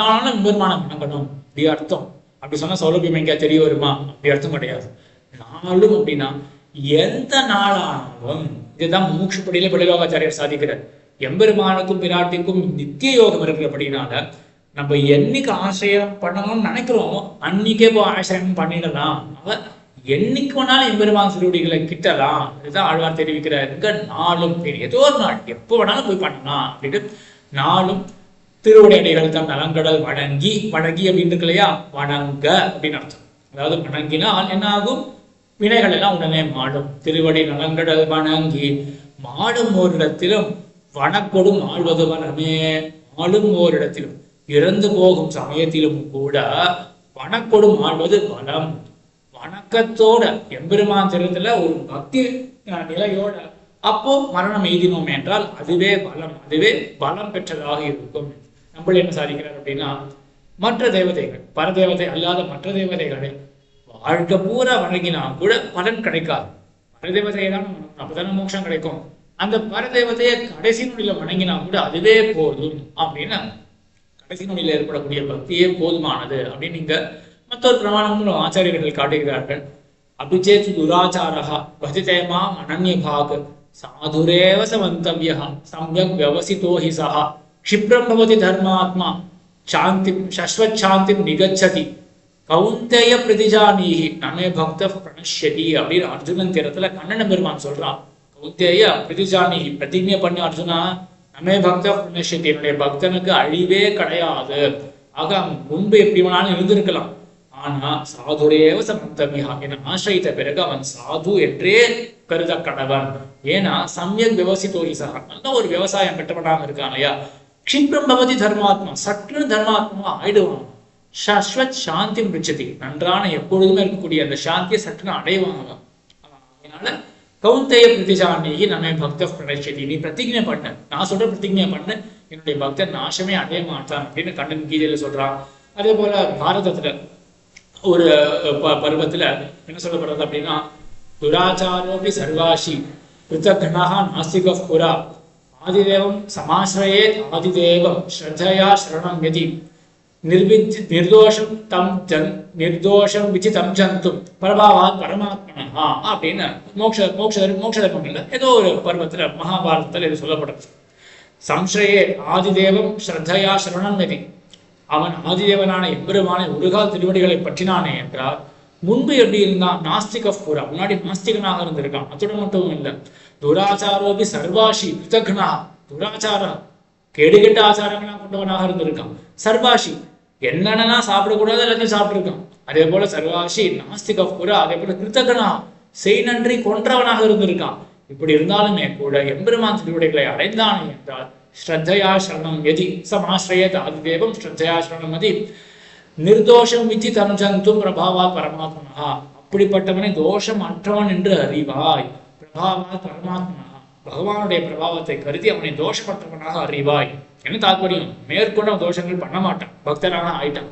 நாளும் எம்பெருமானம் வணங்கணும் அப்படி அர்த்தம். அப்படி சொன்னா சௌலபியம் எங்க தெரிய வருமா? அப்படி அர்த்தம் கிடையாது. நாளும் அப்படின்னா எந்த நாளானாலும், இதுதான் மூக்ஷப்படியில பிள்ளைலோகாச்சாரியர் சாதிக்கிறார். எம்பெருமானுக்கும் பிராட்டிக்கும் நித்திய யோகம் இருக்கிறபடினால நம்ம என்னைக்கு ஆசிரியம் பண்ணணும்னு நினைக்கிறோம் அன்னைக்கே போய் ஆசிரியம் பண்ணிடலாம். அவ என்னைக்கு வேணாலும் எம்பெருமான் திருவடிகளை கிட்டலாம். இதுதான் ஆழ்வார் தெரிவிக்கிறார். நாளும் ஏதோ ஒரு நாள் எப்போ வேணாலும் போய் பண்ணலாம் அப்படின்னு நாளும் திருவடி அடிகள் தம் நலங்கடல் வணங்கி, வணங்கி அப்படின்னு இருக்கு இல்லையா, வணங்க அப்படின்னு அர்த்தம். அதாவது வணங்கினால் என்ன ஆகும், வினைகள் எல்லாம் உடனே மாடும். திருவடி நலங்கடல் வணங்கி மாடும் ஓரிடத்திலும் வணக்கொடும் ஆழ்வது வனமே. மாடும் ஓரிடத்திலும் இறந்து போகும் சமயத்திலும் கூட வணக்கொடும் ஆழ்வது வனம். வணக்கத்தோட எம்பெருமான் திருத்துல ஒரு பக்தி நிலையோட அப்போ மரணம் எய்தினோம் என்றால் அதுவே பலம், அதுவே பலம் பெற்றதாக இருக்கும். நம்மள என்ன சாதிக்கிறார் அப்படின்னா, மற்ற தேவதைகள், பரதேவதை அல்லாத மற்ற தேவதைகளை வாழ்க்கை பூரா வணங்கினா கூட பலன் கிடைக்காது. பரதேவதையை தான் அப்பதானே மோட்சம் கிடைக்கும். அந்த பரதேவதையை கடைசி நொடியில வணங்கினா கூட அதுவே போதும் அப்படின்னு, கடைசி நொடியில ஏற்படக்கூடிய பக்தியே போதுமானது அப்படின்னு இங்க மற்றொரு பிரமாணமும் ஆச்சாரியர்கள் காட்டுகிறார்கள். அபிஜேத் துராச்சாரா பஜிதேமா அனன்யபாக் சாதுரேவ சமந்தவ்யா சம்யக் வியவசிதோ ஹி சஹா க்ஷிப்ரம் பவதி தர்மாத்மா சாந்தி சஸ்வத் சாந்தி நிகச்சதி கௌந்தேய பிரதிஜானீஹி நமே பக்த பிரணஷ்யதி அப்படின்னு அர்ஜுனன் தீரத்துல கண்ணன பெருமான் சொல்றான். கௌந்தேய பிரதிஜானீஹி, பிரதிஜ்ஞை பண்ண அர்ஜுனா, நமே பக்த பிரணஷ்யதி, என்னுடைய பக்தனுக்கு அழிவே கிடையாது. ஆக முன்பு எப்படி வேணாலும் இருந்திருக்கலாம், ஆனா சாதுரேவ சமந்தமியா, என ஆசிரித்த பிறகு அவன் சாது என்றே கருத கடவன். ஏன்னா சமயக் விவசித்தோரிசா, நல்ல ஒரு விவசாயம் பெற்றவனாக இருக்கான் இல்லையா. க்ஷிப்ரம் பவதி தர்மாத்மா, சற்று தர்மாத்மா ஆயிடுவான். சஸ்வத் சாந்தி மிச்சதி, நன்றான எப்பொழுதுமே இருக்கக்கூடிய அந்த சாந்தியை சற்றுன்னு அடைவாங்க. அதனால கௌந்தேய பிரதிஜானீஹி நமே பக்த பிரணஷ்யதி, நீ பிரதிஜ்ஞை பண்ண, நான் சொல்ற பிரதிஜ்ஞை பண்ண, என்னுடைய பக்தன் நாசமே அடைய மாட்டான் அப்படின்னு கண்ணன் கீதையில சொல்றான். அதே போல பாரதத்துல ஒரு பருவத்துல என்ன சொல்லப்படுறது அப்படின்னா, துராச்சாரோபி சர்வாஷி பிருத்தக்னா நாஸ்திக புரா ஆதிதேவம் சமாசிரயே ஆதிதேவம் ஸ்ரத்தையா சரணம் யதி நிர்தோஷம் தம் நிர்தோஷம் விசிதம் ஜந்தும் பிரபாவாத் பரமாத்மனா அப்படின்னு மோட்ச தர்மங்கள்ல ஏதோ ஒரு பருவத்துல மகாபாரதத்துல இது சொல்லப்படுறது. சம்சயே ஆதிதேவம் ஸ்ரத்தையா சரணம் யதி, அவன் ஆதிதேவனான எம்பெருமான உருகால் திருவடிகளை பற்றினானே என்றால் முன்பு எப்படி இருந்தான், நாஸ்திக பூரா, முன்னாடி நாஸ்திகனாக இருந்திருக்கான். அத்துடன் மட்டும் இல்லை, துராச்சாரோபி சர்வாஷி பிருத்தக்னா, துராச்சார கேடுகெட்ட ஆச்சாரங்களா கொண்டவனாக இருந்திருக்கான். சர்வாஷி என்னென்னா சாப்பிடக்கூடாது எல்லாத்தையும் சாப்பிட்டுருக்கான். அதே போல சர்வாஷி நாஸ்திக பூரா, அதே போல கிருத்தகனா செய் நன்றி கொன்றவனாக இருந்திருக்கான். இப்படி இருந்தாலுமே கூட எம்பெருமான் திருவடிகளை அடைந்தானே என்றால் ஸ்ரத்தையா சரணம் யதி சமாஸ்ரயத் ஆதிதேவம் ஸ்ரத்தையா சரணம் யதி நிர்தோஷம் விதி தம் ஜந்தும் பிரபாவா பரமாத்மனா, அப்படிப்பட்டவனை தோஷம் அற்றவன் என்று அறிவாய். பிரபாவா பரமாத்மனா, பகவானுடைய பிரபாவத்தை கருதி அவனை தோஷமற்றவனாக அறிவாய். என்ன தாற்பயம், மேற்கொண்ட தோஷங்கள் பண்ண மாட்டான், பக்தனாக ஆயிட்டான்.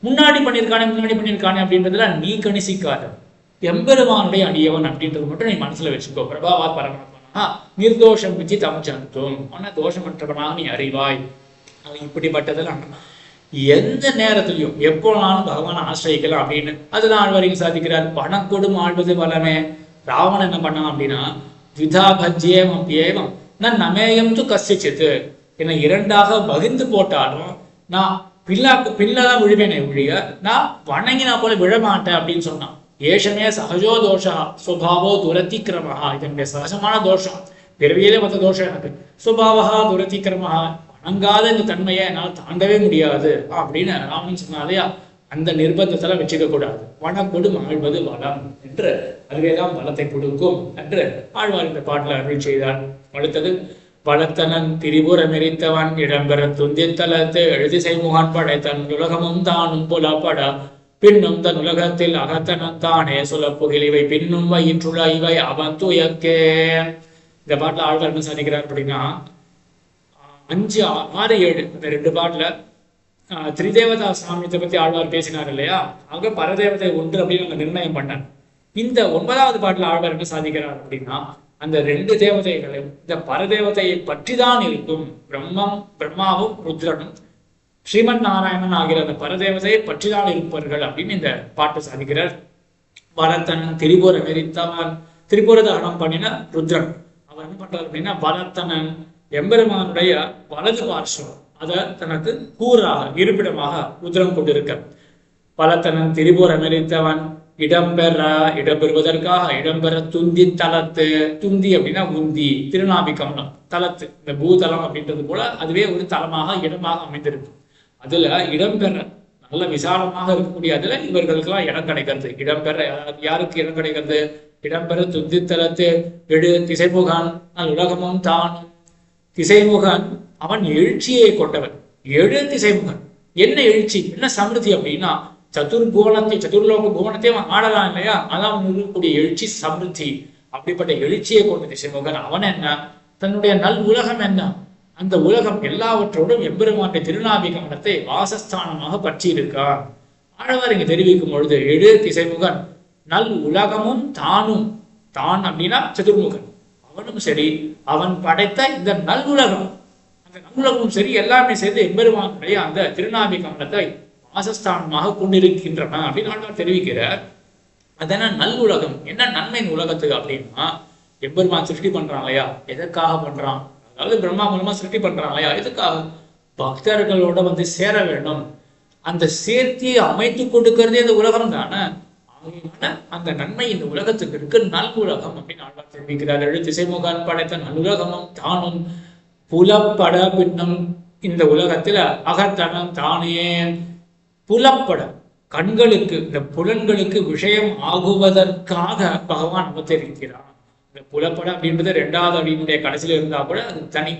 முன்னாடி பண்ணியிருக்கானே அப்படின்றதுல நீ கணிசிக்காத, எம்பெருமானுடைய அடியவன் அப்படின்றது மட்டும் நீ மனசுல வச்சுக்கோ. பிரபாவா பரமாத்மனா நிர்தோஷம் விதி தம் ஜந்தும், ஆனா தோஷமற்றவனாக நீ அறிவாய். அவன் இப்படிப்பட்டதெல்லாம் எந்த நேரத்திலையும் எப்போனாலும் பகவானை ஆசிரியிக்கலாம் அப்படின்னு அதுதான் ஆழ்வாரிகள் சாதிக்கிறார். பணக்கொடும் ஆழ்வது பலமே. ராவணன் என்ன பண்ணான் அப்படின்னா, த்விதா பஜ்யேவம் அப்யேவம் நான் நமேயம் து கசிச்சித்து, என்னை இரண்டாக பகிர்ந்து போட்டாலும் நான் பின்னதான் விழுவேனே ஒழிய நான் வணங்கினா போல விழமாட்டேன் அப்படின்னு சொன்னான். ஏஷமே சகஜோ தோஷா சுபாவோ துரதிக்கிரமஹா, இதனுடைய சகஜமான தோஷம், பிறவியிலே மற்ற தோஷம் எனக்கு. சுபாவஹா துரதிக்கிரமஹா, வணங்காத இந்த தன்மையை என்னால் தாண்டவே முடியாது அப்படின்னு ராமன் சொன்னாலையா, அந்த நிர்பந்தத்தெல்லாம் வச்சுக்க கூடாது. வனக்கொடும் ஆழ்வது வளம் என்று அதுவேதான் பலத்தை கொடுக்கும் என்று ஆழ்வார் இந்த பாட்டில் அருள் செய்தார். அடுத்தது, வளர்த்தனன் திரிபுர மெரித்தவன் இடம்பெற துந்தித்தலத்து எழுதிசை முகன் படைத்தன் உலகமும் தானும் புலப்பட பின்னும் தன் உலகத்தில் அகத்தனன் தானே சொல்ல புகில் இவை பின்னும் வயிற்றுள்ள இவை அவன் துயக்கே. இந்த பாட்டில் ஆழ்வார் என்ன சாதிக்கிறார் அப்படின்னா, 5, 6, 7 இந்த 2 பாட்டுல திரிதேவதா சாமியத்தை பத்தி ஆழ்வார் பேசினார் இல்லையா, அங்க பரதேவதை ஒன்று அப்படின்னு அங்க நிர்ணயம் பண்ணார். இந்த 9வது பாட்டுல ஆழ்வார் என்ன சாதிக்கிறார் அப்படின்னா, அந்த 2 தேவதைகளும் இந்த பரதேவதையை பற்றி தான் இருக்கும். பிரம்மாவும் ருத்ரனும் ஸ்ரீமன் நாராயணன் ஆகிற அந்த பரதேவதையை பற்றி தான் இருப்பார்கள் அப்படின்னு இந்த பாட்டு சாதிக்கிறார். பரதன் திரிபுர மெரித்தவன், திரிபுர தகனம் பண்ணின ருத்ரன், அவன் என்ன பண்றாரு அப்படின்னா, பரதனன் எம்பெருமானுடைய வலது பார்ஸ்வம் அதை தனக்கு கூறாக இருப்பிடமாக ருத்ரன் கொண்டிருக்க. பலத்தனன் திரிபுர மெரித்தவன் இடம்பெறுவதற்காக இடம்பெற துந்தி தலத்து. துந்தி அப்படின்னா உந்தி, திருநாபிகமலம் தலத்து, இந்த பூதலம் அப்படின்றது போல அதுவே ஒரு தலமாக இடமாக அமைந்திருக்கு. அதுல இடம்பெற நல்ல விசாலமாக இருக்கக்கூடிய அதுல இவர்களுக்கெல்லாம் இடம் கிடைக்கிறது. இடம்பெற யாருக்கு இடம் கிடைக்கிறது? இடம்பெற துந்தி தலத்து எடு திசைமுகன் உலகமும் தான். திசைமுகன் அவன் எழுச்சியை கொண்டவன். எழு திசைமுகன் என்ன எழுச்சி, என்ன சமிருத்தி அப்படின்னா சதுர்லோக புவனத்தையும் ஆடலாம் இல்லையா, அதான் இருக்கக்கூடிய எழுச்சி சமிருத்தி. அப்படிப்பட்ட எழுச்சியை கொண்ட திசைமுகன் அவன் என்ன, தன்னுடைய நல் உலகம் என்ன, அந்த உலகம் எல்லாவற்றோடும் எம்பெருமானுடைய திருநாபிகமலத்தை வாசஸ்தானமாக பற்றி இருக்கான். ஆழ்வார் இங்க தெரிவிக்கும் பொழுது எழு திசைமுகன் நல் உலகமும் தானும், தான் அப்படின்னா சதுர்முகன் அவனும் சரி, அவன் படைத்த இந்த நல் உலகம், அந்த நல்லுலகமும் சரி எல்லாமே சேர்ந்து எம்பெருமானுடைய அந்த திருநாபிகமலத்தை வாசஸ்தானமாக கொண்டிருக்கின்றன அப்படின்னு ஆழ்வார் தெரிவிக்கிறார். அதனால் நல்லுலகம் என்ன நன்மை உலகத்துக்கு அப்படின்னா, எம்பெருமான் சிருஷ்டி பண்றான் இல்லையா, எதற்காக பண்றான், அதாவது பிரம்மா மூலமா சிருஷ்டி பண்றான் இல்லையா, எதுக்காக பக்தர்களோட வந்து சேர வேண்டும், அந்த சேர்த்தியை அமைத்து கொடுக்கறதே இந்த உலகம் தானே. அந்த நன்மை இந்த உலகத்துக்கு இருக்கு, நல் உலகம் அப்படின்னு ஆழ்வார் தெரிவிக்கிறார். எழு திசைமுகன் படைத்த நல்லுலகமும் தானும் புலப்பட பின்னும் இந்த உலகத்துல அகத்தனம் தானே. புலப்பட கண்களுக்கு இந்த புலன்களுக்கு விஷயம் ஆகுவதற்காக பகவான் அவதரிக்கிறான். இந்த புலப்பட அப்படின்றது 2வது அடியினுடைய கடைசியில இருந்தா கூட அது தனி.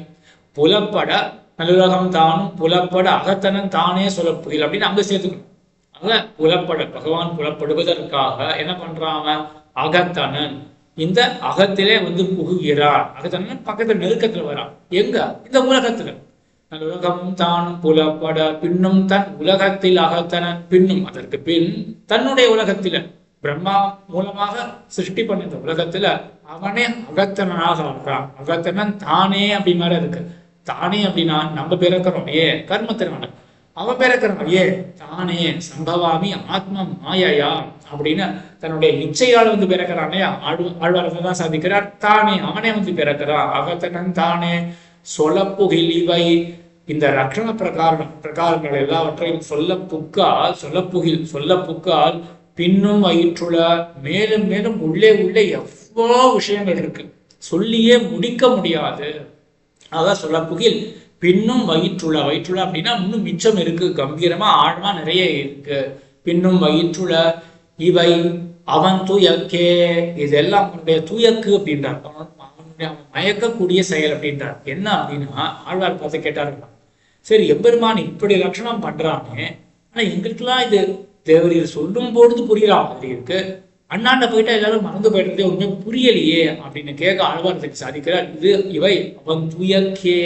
புலப்பட நல்லுலகம் தானும் புலப்பட அகத்தனன் தானே சொல்லப்புகில் அப்படின்னு அங்க சேர்த்துக்கணும். ஆக புலப்பட பகவான் புலப்படுவதற்காக என்ன பண்றாங்க, அகத்தனன் இந்த அகத்திலே வந்து புகுகிறான். அகத்தனன் பக்கத்துல நெருக்கத்துல வரான். எங்க, இந்த உலகத்துல. உலகம் தான் புலப்பட பின்னும் தன் உலகத்தில் அகத்தனன் பின்னும், அதற்கு பின் தன்னுடைய உலகத்தில பிரம்மா மூலமாக சிருஷ்டி பண்ண இந்த உலகத்துல அவனே அகத்தனாக ஆகிறான். அகத்தனன் தானே அப்படின்னு இருக்கு. தானே அப்படின்னா நம்ம பிறக்கிறோம் கர்மத்தினால, அவன் பிறக்கிறான் தானே சம்பவாமி ஆத்ம மாயையா அப்படின்னு தன்னுடைய இச்சையால் வந்து பிறக்கிறான் ஆழ்வாரத்தை தான் சாதிக்கிறார். தானே அவனே வந்து பிறக்கிறான். அகத்தனன் தானே சொலப்புகில் இவை இந்த ரட்சண பிரகாரங்கள் எல்லாவற்றையும் சொல்ல புக்கால் பின்னும் வயிற்றுல மேலும் மேலும் உள்ளே எவ்வளோ விஷயங்கள் இருக்கு, சொல்லியே முடிக்க முடியாது. அதான் சொல்லப்புகில் பின்னும் வயிற்றுல அப்படின்னா இன்னும் மிச்சம் இருக்கு, கம்பீரமா ஆழமா நிறைய இருக்கு. பின்னும் வயிற்றுல இவை அவன் துயக்கே, இதெல்லாம் அவனுடைய துயக்கு அப்படின்றார், அவனுடைய மயக்கக்கூடிய செயல் அப்படின்றார். என்ன அப்படின்னா ஆழ்வார் பார்த்து கேட்டாருன்னா, சரி எம்பெருமான் இப்படி லட்சணம் பண்றானே, ஆனா எங்களுக்கெல்லாம் இது தேவரீர் சொல்லும் பொழுது புரியற மாதிரி இருக்கு, அண்ணாண்ட போயிட்டா எல்லாரும் மறந்து போயிடுறதே உண்மை புரியலையே அப்படின்னு கேட்க ஆழ்வாரத்துக்கு சாதிக்கிறார். இவை அவன் துயக்கே,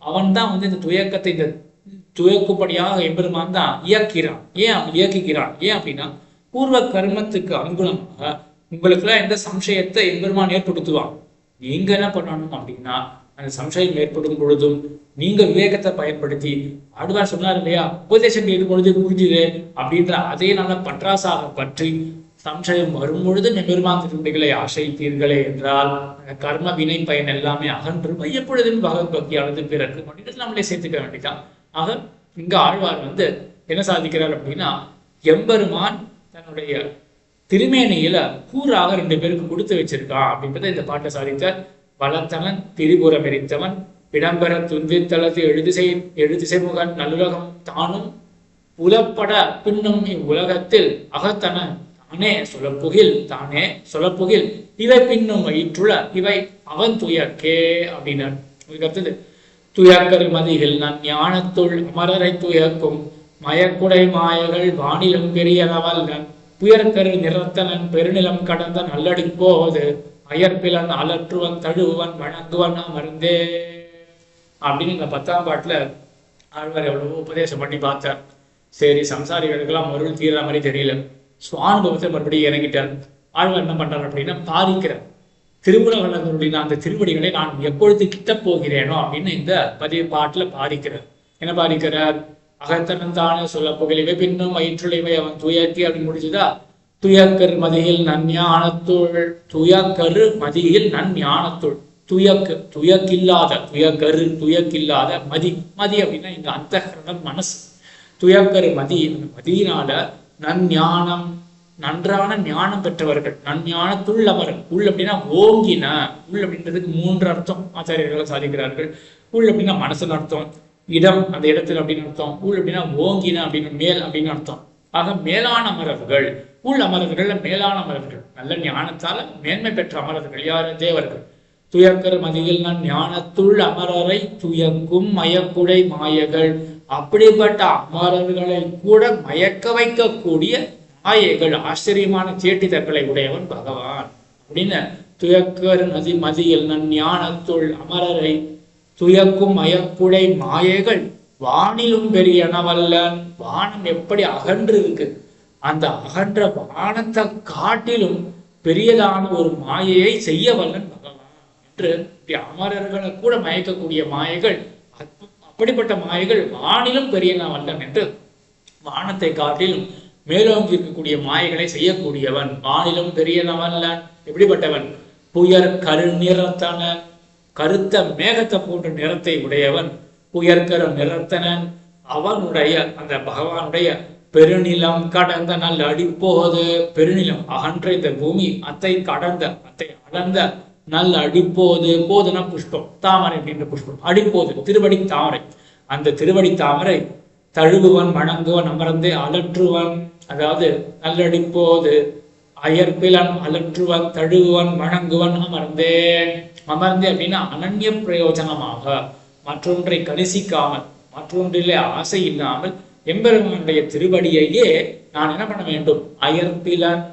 அவன் தான் வந்து இந்த துயக்கத்தை இந்த துயக்குப்படியாக எம்பெருமான் தான் இயக்கிறான். இயக்குகிறான் அப்படின்னா பூர்வ கர்மத்துக்கு அனுகுணமாக உங்களுக்குலாம் எந்த சம்சயத்தை எம்பெருமான் ஏற்படுத்துவான். நீங்க என்ன பண்ணணும் அப்படின்னா, அந்த சம்சயம் ஏற்படும் பொழுதும் நீங்க விவேகத்தை பயன்படுத்தி, ஆழ்வார் சொன்னார் இல்லையா, உபதேசம் கேட்கும் பொழுது புரிஞ்சுது அப்படின்ற அதே நல்ல பற்றாசாக பற்றி சம்சயம் வரும் பொழுது எம்பெருமான் திருவடிகளை ஆசைத்தீர்களே என்றால் கர்ம வினை பயன் எல்லாமே அகன்று எப்பொழுதும் பகவத் பக்தியானது பிறகு அப்படின்றது நம்மளே சேர்த்துக்க வேண்டியதான். ஆக இங்க ஆழ்வார் வந்து என்ன சாதிக்கிறார் அப்படின்னா, எம்பெருமான் தன்னுடைய திருமேனியில கூறாக 2 பேருக்கு கொடுத்து வச்சிருக்கான் அப்படின்றத இந்த பாட்டை சாதித்தார். வளத்தனன் திரிபுரம் எரித்தவன் இடம்பெற துன்பித்தளத்து எழுதிசைமுகன் நல்லுலகம் தானும் புலப்பட பின்னும் இவ்வுலகத்தில் அகத்தன தானே சொல்லப்புகில் இவை பின்னும் வயிற்றுல இவை அவன் துயக்கே அப்படின்னார். அடுத்தது துயக்கர் மதியில் நான் ஞானத்துள் அமரரை துயக்கும் மயக்குடை மாயர்கள் வானிலும் பெரியளவல்கன் புயற்கரு நிறத்தனன் பெருநிலம் கடந்த நல்லடி போவது அயற்பிலன் அலற்றுவன் தழுவன் வணங்குவன் அமர்ந்தே அப்படின்னு இந்த 10ஆம் பாட்டுல ஆழ்வார் எவ்வளவோ உபதேசம் பண்ணி பார்த்தார். சரி சம்சாரிகளுக்கெல்லாம் மருள் தீர்ற மாதிரி தெரியல, சுவானுபவத்தை மறுபடியும் இறங்கிட்டார். ஆழ்வார் என்ன பண்றார் அப்படின்னா பாதிக்கிறார். திருமுருகனுடைய அந்த திருவடிகளை நான் எப்பொழுது கிட்ட போகிறேனோ அப்படின்னு இந்த 10 பாட்டுல பாதிக்கிறார். என்ன பாதிக்கிறார்? அகத்தனன் தானே சொல்ல புகழிவை பின்னும் வயிற்றுளைவை அவன் துயக்கி அப்படின்னு முடிச்சுதா. துயக்கரு மதியில் நன்ஞானத்துள், துயக்கரு மதியில் நன்ஞானத்துள், துயக்கில்லாத மதி அப்படின்னா இங்க அந்தகரணம் மனசு. துயக்கரு மதி, மதியினால நன்ஞானம் நன்றான ஞானம் பெற்றவர்கள், நன்ஞானத்துள் அமர். உள் அப்படின்னா ஓங்கின, உள் அப்படின்றதுக்கு 3 அர்த்தம் ஆச்சாரியர்கள் சாதிக்கிறார்கள். உள் அப்படின்னா மனசுன்னு அர்த்தம், இடம் அந்த இடத்துல அப்படின்னு அர்த்தம், உள் அப்படின்னா ஓங்கின அப்படின்னு மேல் அப்படின்னு அர்த்தம். ஆக மேலான அமரர்கள், உள் அமரர்கள் மேலான அமரர்கள், நல்ல ஞானத்தால மேன்மை பெற்ற அமரர்கள் யாரு? தேவர்கள். துயக்கர் மதியில் நான் ஞானத்துள் அமரரை துயக்கும் மயக்குடை மாயகள். அப்படிப்பட்ட அமரர்களை கூட மயக்க வைக்கக்கூடிய மாயைகள், ஆச்சரியமான சேட்டிதங்களை உடையவன் பகவான் அப்படின்னு. துயக்கர் மதியில் நன் ஞானத்துள் அமரரை துயக்கும் மயக்குடை மாயைகள் வானிலும் பெரியனவல்லன். வானம் எப்படி அகன்று இருக்கு, அந்த அகன்ற வானத்தை காட்டிலும் பெரியதான ஒரு மாயையை செய்ய வல்லன் பகவான் என்று. அமரர்களை கூட மயக்கக்கூடிய மாயைகள், அப்படிப்பட்ட மாயைகள் வானிலும் பெரியனவல்லன் என்று. வானத்தை காட்டிலும் மேலோங்கி இருக்கக்கூடிய மாயைகளை செய்யக்கூடியவன் வானிலும் பெரியனவல்லன். எப்படிப்பட்டவன்? புயர் கருநிறத்தன, கருத்த மேகத்தை போன்ற நிறத்தை உடையவன். புயற்கர நிறத்தனன் அவனுடைய அந்த பகவானுடைய பெருநிலம் கடந்த நல் அடிப்போது. பெருநிலம் அகன்ற இந்த பூமி அத்தை கடந்த அத்தை அடர்ந்த நல் அடிப்போது. போதுனா புஷ்பம், தாமரை அப்படின்ற புஷ்பம். அடிப்போது திருவடி தாமரை. அந்த திருவடி தாமரை தழுவுவன் வணங்குவன் அமர்ந்தே அலற்றுவன். அதாவது நல்லடிப்போது அயற்பிலன் அலற்றுவன் தழுவுவன் வணங்குவன் அமர்ந்தே. அமர்ந்தே அப்படின்னா அனன்ய பிரயோஜனமாக, மற்றொன்றை கணிசிக்காமல், மற்றொன்றிலே ஆசை இல்லாமல் எம்பெருமானுடைய திருவடியையே நான் என்ன பண்ண வேண்டும்? அயற்பிலன்,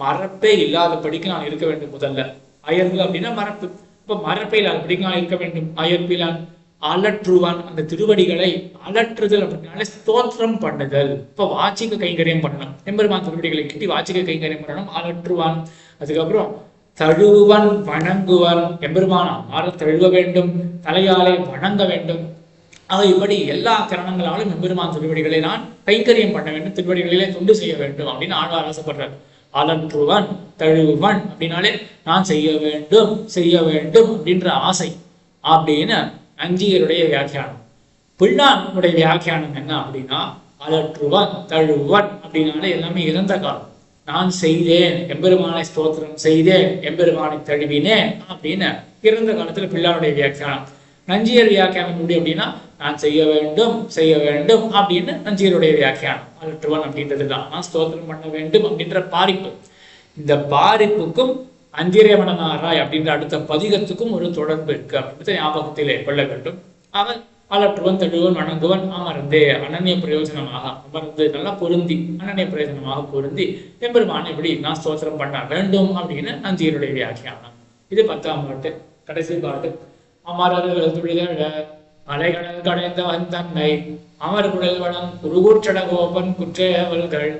மறப்பே இல்லாதபடிக்கு நான் இருக்க வேண்டும். முதல்ல அயர்வு அப்படின்னா மறப்பு. இப்ப மறப்பே இல்லாதபடிக்கு நான் இருக்க வேண்டும். அயற்பிலன் அலற்றுவான், அந்த திருவடிகளை அலற்றுதல் அப்படின்னாலே ஸ்தோத்திரம் பண்ணுதல். இப்ப வாச்சிக கைங்கரியம் பண்ணணும், எம்பெருமான் திருவடிகளை கிட்டி வாச்சிக கைங்கரியம் பண்ணணும், அலற்றுவான். அதுக்கப்புறம் தழுவன் வணங்குவன், எம்பெருமான ஆற தழுவ வேண்டும், தலையாலே வணங்க வேண்டும். ஆக இப்படி எல்லா கரணங்களாலும் எம்பெருமான் திருவடிகளை நான் கைங்கரியம் பண்ண வேண்டும், திருவடிகளிலே தொண்டு செய்ய வேண்டும் அப்படின்னு ஆழ்வார் ஆசைப்படுறார். அலற்றுவன் தழுவன் அப்படின்னாலே நான் செய்ய வேண்டும் அப்படின்ற ஆசை அப்படின்னு நஞ்சியருடைய வியாக்கியானம். பிள்ளானுடைய வியாக்கியானம் என்ன அப்படின்னா, அலற்றுவன் தழுவன் அப்படின்னாலே எல்லாமே இறந்த காலம். நான் செய்தேன் எம்பெருமானை ஸ்தோத்திரம் செய்தேன், எம்பெருமானை தழுவினேன் அப்படின்னு இறந்த காலத்துல பிள்ளானுடைய வியாக்கியானம். நஞ்சியர் வியாக்கியானம் எப்படி அப்படின்னா, நான் செய்ய வேண்டும் அப்படின்னு நஞ்சியருடைய வியாக்கியானம். அலற்றுவன் அப்படின்றது தான் நான் ஸ்தோத்திரம் பண்ண வேண்டும் அப்படின்ற பாரிப்பு. இந்த பாரிப்புக்கும் அந்திரமணனாராய் அப்படின்ற அடுத்த பதிகத்துக்கும் ஒரு தொடர்பு இருக்கு அப்படின்றத ஞாபகத்திலே கொள்ள வேண்டும். அவன் அலற்றுவன் தழுவன் வணங்குவன் அமர்ந்தே அனன்ய பிரயோஜனமாக அமர்ந்து நல்லா பொருந்தி அனன்ய பிரயோஜனமாக பொருந்தி எம்பெருமானை இப்படி நான் ஸ்தோத்திரம் பண்ண வேண்டும் அப்படின்னு நஞ்சியருடைய வியாக்கியானம். இது 10ஆம் பாட்டு. கடைசி பாட்டு. அமரர்கள் துழிதழ அலைகடல் கடைந்தவன் தன்னை அமர்குடல் வளம் குருகூற்றட கோபன் குற்றேவல்கள்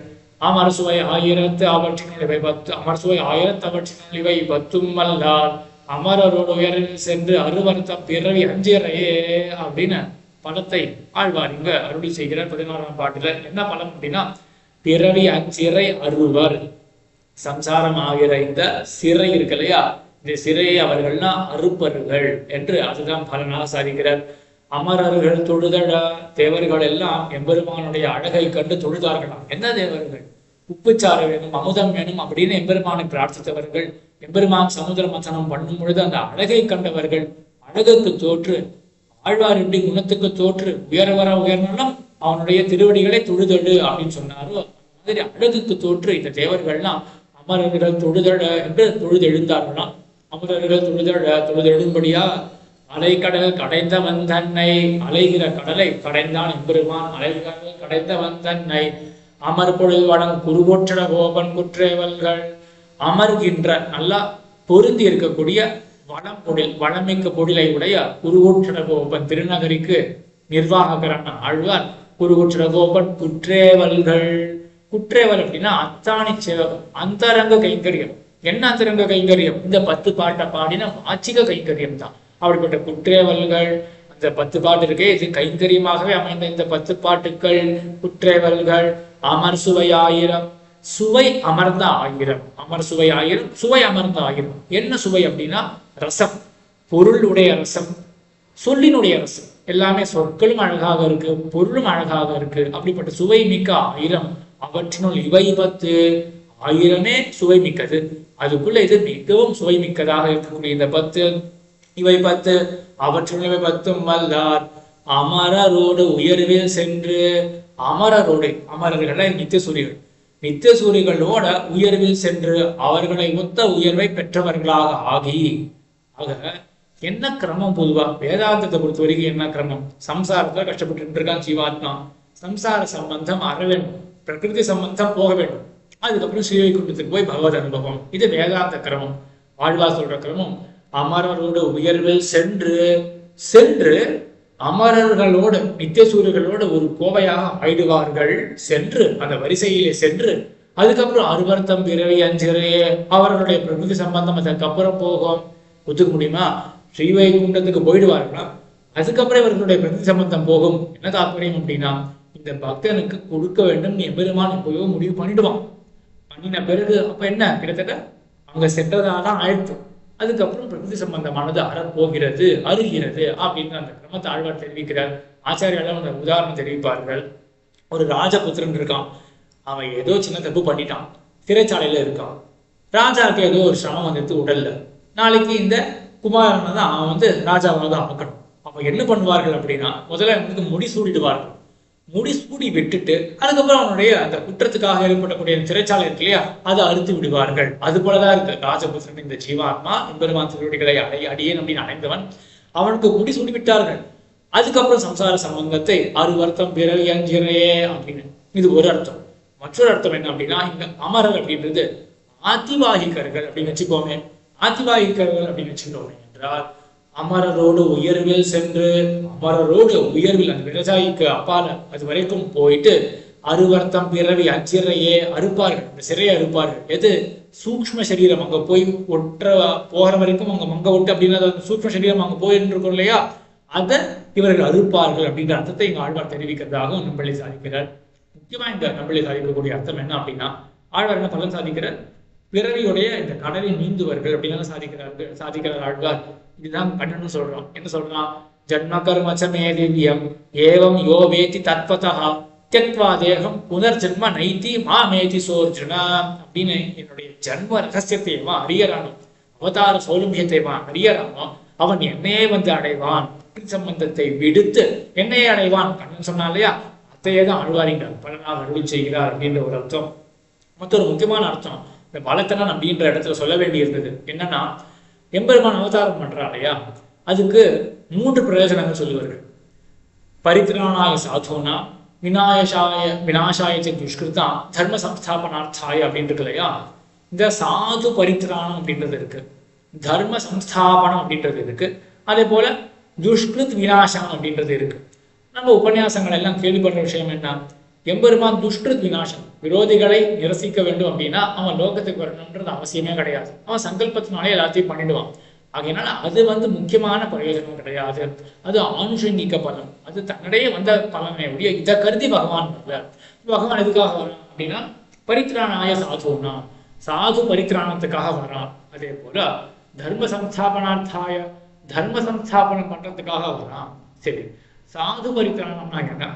அமர் சுவை 1000 அவற்றினுள் இவை 10 அமர் சுவை 1000 அவற்றினுள் இவை 10 வல்லார் அமரரோடு உயரில் சென்று அருவர்த்த பிறவி அஞ்சிறையே அப்படின்னு பலத்தை ஆழ்வார் இங்க அருளி செய்கிறார் 11ஆம் பாட்டுல. என்ன பலம் அப்படின்னா, பிறவி அஞ்சிறை அருவர். சம்சாரம் ஆகிற இந்த சிறை இருக்கு இல்லையா, இந்த சிறையை அவர்கள்னா அறுப்பர்கள் என்று அதுதான் பலனாக சாதிக்கிறார். அமரர்கள் தொழுதழ, தேவர்கள் எல்லாம் எம்பெருமானுடைய அழகை கண்டு தொழுதார்களாம். என்ன தேவர்கள்? உப்புச்சாறு வேணும், அமுதம் வேணும் அப்படின்னு எம்பெருமானை பிரார்த்தித்தவர்கள். எம்பெருமான் சமுதிர மசனம் பண்ணும் பொழுது அந்த அழகை கண்டவர்கள். அழகுக்கு தோற்று ஆழ்வார் இப்படி குணத்துக்கு தோற்று உயர்னாலும் அவனுடைய திருவடிகளை தொழுதழு அப்படின்னு சொன்னாரோ, அந்த மாதிரி அழகுக்கு தோற்று இந்த தேவர்கள்லாம் அமரர்கள் தொழுதழ என்று தொழுதெழுந்தார்களாம். அமரர்கள் தொழுதெழும்படியா அலைக்கடல் கடைந்தவன் தன்னை, அலைகிற கடலை கடைந்தான் எம்பெருமான். அலைக்கடல் கடைந்தவன் தன்னை அமர் பொழில் வளம் குருகோற்றட கோபன் குற்றேவல்கள். அமர்கின்ற நல்லா பொருந்தி இருக்கக்கூடிய வளம் பொழில் வளமிக்க பொழிலை உடைய குருகோற்றட கோபன் திருநகரிக்கு நிர்வாககரன் ஆழ்வார். குருகோற்றட கோபன் குற்றேவல்கள். குற்றேவல் அப்படின்னா அத்தாணி சேவகம், அந்தரங்க கைங்கரியம். என்ன அந்தரங்க கைங்கரியம்? இந்த 10 பாட்டை பாடின வாச்சிக கைங்கரியம் தான். அப்படிப்பட்ட குற்றேவல்கள் அந்த 10 பாட்டு இருக்கே, இது கைங்கரியமாகவே அமைந்த இந்த 10 பாட்டுக்கள் குற்றேவல்கள். அமர் சுவை 1000, சுவை அமர்ந்த 1000. அமர் சுவை 1000, சுவை அமர்ந்த 1000. என்ன சுவை அப்படின்னா ரசம், பொருளுடைய ரசம், சொல்லினுடைய ரசம். எல்லாமே சொற்களும் அழகாக இருக்கு, பொருளும் அழகாக இருக்கு. அப்படிப்பட்ட சுவை மிக்க 1000. அவற்றினுள் இவை 10. ஆயிரமே சுவை மிக்கது, அதுக்குள்ள இது மிகவும் சுவை மிக்கதாக இருக்கக்கூடிய இந்த 10 இவை 10 அவற்றுள்ளவை 10 வல்லார் அமரரோடு உயர்வில் சென்று. அமரரோடு, அமரர்களை நித்தியசூரிகள், நித்தியசூரிகளோட உயர்வில் சென்று அவர்களை ஒத்த உயர்வை பெற்றவர்களாக ஆகி. ஆக என்ன கிரமம்? பொதுவா வேதாந்தத்தை பொறுத்த வரைக்கும் என்ன கிரமம்? சம்சாரத்துல கஷ்டப்பட்டு இருக்கான் ஜீவாத்மா, சம்சார சம்பந்தம் அற வேண்டும், பிரகிருதி சம்பந்தம் போக வேண்டும், அதுக்கப்புறம் ஸ்ரீவைகுண்டத்துக்கு போய் பகவத் அனுபவம். இது வேதாந்த கிரமம். ஆழ்வார் சொல்ற கிரமம் அமரரோடு உயர்வில் சென்று. சென்று அமரர்களோடு நித்தியசூரியர்களோடு ஒரு கோவையாக ஆயிடுவார்கள். சென்று அந்த வரிசையிலே சென்று அதுக்கப்புறம் அருவர்த்தம் பிறவி அஞ்சிறையே அவர்களுடைய பிரகிருதி சம்பந்தம் அதுக்கப்புறம் போகும். ஒத்துக்க முடியுமா? ஸ்ரீவைகுண்டத்துக்கு போயிடுவார்களா, அதுக்கப்புறம் இவர்களுடைய பிரகிருதி சம்பந்தம் போகும். என்ன தாற்பயம் அப்படின்னா, இந்த பக்தனுக்கு கொடுக்க வேண்டும் எம்பெருமான் எப்போயோ முடிவு பண்ணிடுவான். பண்ணின பிறகு அப்ப என்ன கிட்டத்தட்ட அங்க சென்றதாதான் ஆயிடுச்சு. அதுக்கப்புறம் பிரகிருதி சம்பந்தமானது அறப்போகிறது, அருகிறது அப்படின்னு அந்த கிரமத்தை ஆழ்வார் தெரிவிக்கிறார். ஆச்சாரியாலும் அந்த உதாரணம் தெரிவிப்பார்கள். ஒரு ராஜபுத்திரன் இருக்கான், அவன் ஏதோ சின்ன தப்பு பண்ணிட்டான், சிறைச்சாலையில இருக்கான். ராஜாவுக்கு ஏதோ ஒரு சிரமம் வந்துட்டு உடல்ல. நாளைக்கு இந்த குமாரனை தான் அவன் ராஜாவாக ஆக்கணும். அவன் என்ன பண்ணுவார்கள் அப்படின்னா, முதல்ல அவனுக்கு முடி சூடிடுவார்கள். முடி சூடி விட்டுட்டு அதுக்கப்புறம் அவனுடைய அந்த குற்றத்துக்காக ஏற்படக்கூடிய சிறைச்சாலை இருக்கு இல்லையா, அதை அறுத்து விடுவார்கள். அது போலதான் இருக்கு ராஜபுத்திரன் இந்த ஜீவாத்மா. எம்பெருமான் திருவடிகளை அடியேன் அப்படின்னு அடைந்தவன். அவனுக்கு முடி சூடி விட்டார்கள். அதுக்கப்புறம் சம்சார சம்பந்தத்தை அருவர்த்தம் பிறவி அஞ்சிறையே அப்படின்னு, இது ஒரு அர்த்தம். மற்றொரு அர்த்தம் என்ன அப்படின்னா, இங்க அமரர் அப்படின்றது ஆதிவாகிகர்கள் அப்படின்னு வச்சுக்கோமே. ஆதிவாகிகர்கள் அப்படின்னு வச்சுக்கோமே என்றால் அமரரோடு உயர்வில் சென்று, அமரரோடு உயர்வில் அந்த விவசாயிக்கு அப்பால அது வரைக்கும் போயிட்டு அருவர்த்தம் பிறவி அச்சிறையே அறுப்பார்கள், அந்த சிறையை அறுப்பார்கள். எது? சூக்ஷ்ம சரீரம் அங்க போய் ஒற்ற போகிற வரைக்கும் அங்க மங்க விட்டு அப்படின்னா சூக்ஷ்ம சரீரம் அங்க போயிட்டு இருக்கோம் இல்லையா, அதை இவர்கள் அறுப்பார்கள் அப்படின்ற அர்த்தத்தை இங்க ஆழ்வார் தெரிவிக்கிறதாக நம்பளை சாதிக்கிறார். முக்கியமா இந்த நம்பளை சாதிக்கக்கூடிய அர்த்தம் என்ன அப்படின்னா, ஆழ்வார் என்ன பலன் சாதிக்கிறார்? பிறவியுடைய இந்த கடலை நீந்துவர்கள் அப்படின்னு சாதிக்கிறார் ஆழ்வார். இதுதான் கண்ணன்னு சொல்றான். என்ன சொல்றான்? ஜன்ம கர்மச்சமே திவ்யம் ஏவம் யோ வேதி தத்வதா தியக்த்வா தேகம் புனர்ஜன்ம நைதி மாமேதி சோர்ஜுனா அப்படின்னு என்னுடைய ஜன்ம ரகசியத்தையமா அறியறானோ, அவதார சௌலபியத்தைமா அறியறானோ, அவன் என்னையே அடைவான், சம்பந்தத்தை விடுத்து என்னையே அடைவான் கண்ணன் சொன்னா இல்லையா, அத்தையே தான் ஆழ்வாரிங்க பலனாக அருள் செய்கிறார் அப்படின்ற ஒரு அர்த்தம். மற்றொரு முக்கியமான அர்த்தம் இந்த பலத்தனன் அப்படின்ற இடத்துல சொல்ல வேண்டி இருந்தது. என்னன்னா, எம்பெருமான் அவதாரம் பண்றா இல்லையா, அதுக்கு 3 பிரயோஜனங்கள் சொல்லுவார்கள். பரித்ராணாய சாதுனா விநாசாய துஷ்கிருதா தர்ம சம்ஸ்தாபனார்த்தாய அப்படின்னு இருக்கு இல்லையா. இந்த சாது பரித்ராணம் அப்படின்றது இருக்கு, தர்ம சம்ஸ்தாபனம் அப்படின்றது இருக்கு, அதே போல துஷ்கிருத் விநாசம் அப்படின்றது இருக்கு. நம்ம உபன்யாசங்கள் எல்லாம் கேள்விப்படுற விஷயம் என்ன? எம்பெருமான் துஷ்கிருத் விநாசம், விரோதிகளை நிரசிக்க வேண்டும் அப்படின்னா அவன் லோகத்துக்கு வரணும்ன்றது அவசியமே கிடையாது. அவன் சங்கல்பத்தினாலே எல்லாத்தையும் பண்ணிடுவான். ஆகையினால அது முக்கியமான பிரயோஜனம் கிடையாது. அது ஆனுஷங்கிக்க பலன், அது தன்னிடையே வந்த பலனை உடைய இதை கருதி பகவான் வரல. பகவான் எதுக்காக வரான் அப்படின்னா, பரித்ராணாய சாதுனா, சாது பரித்ராணத்துக்காக வரான். அதே போல தர்ம சம்ஸ்தாபனார்த்தாய, தர்ம சம்ஸ்தாபனம் பண்றதுக்காக வரான். சரி, சாது பரித்ராணம்னா என்ன,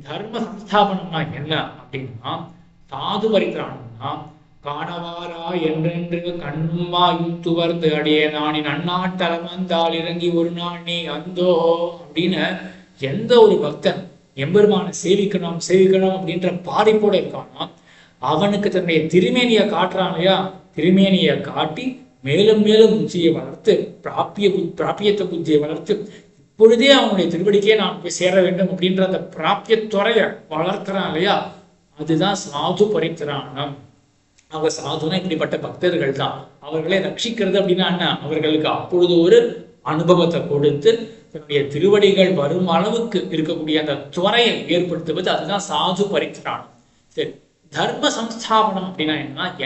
தர்ம சம்ஸ்தாபனம்னா என்ன அப்படின்னா, சாது பரித்ராணம்னா காணவாரா என்றென்று கண்ணுமா யுத்துவர்ந்து அடியே நானின் அந்நாட்டலமந்தால் இறங்கி ஒரு நாள் நீ அந்தோ அப்படின்னு எந்த ஒரு பக்தன் எம்பெருமான சேவிக்கணும் அப்படின்ற பாதிப்போட இருக்கானா, அவனுக்கு தன்னுடைய திருமேனியை காட்டுறான் இல்லையா, திருமேனியை காட்டி மேலும் மேலும் புத்தியை வளர்த்து பிராபியத்தை புத்தியை வளர்த்து இப்பொழுதே அவனுடைய திருவடிக்கே நான் போய் சேர வேண்டும் அப்படின்ற அந்த பிராபியத்துறைய வளர்க்கிறான் இல்லையா, அதுதான் சாது பரித்ராணம். அவங்க சாதுனா இப்படிப்பட்ட பக்தர்கள் தான். அவர்களை ரட்சிக்கிறது அப்படின்னா என்ன, அவர்களுக்கு அப்பொழுது ஒரு அனுபவத்தை கொடுத்து தன்னுடைய திருவடிகள் வரும் அளவுக்கு இருக்கக்கூடிய அந்த துறையை ஏற்படுத்துவது, அதுதான் சாது பரித்ராணம். சரி, தர்ம சம்ஸ்தாபனம் அப்படின்னா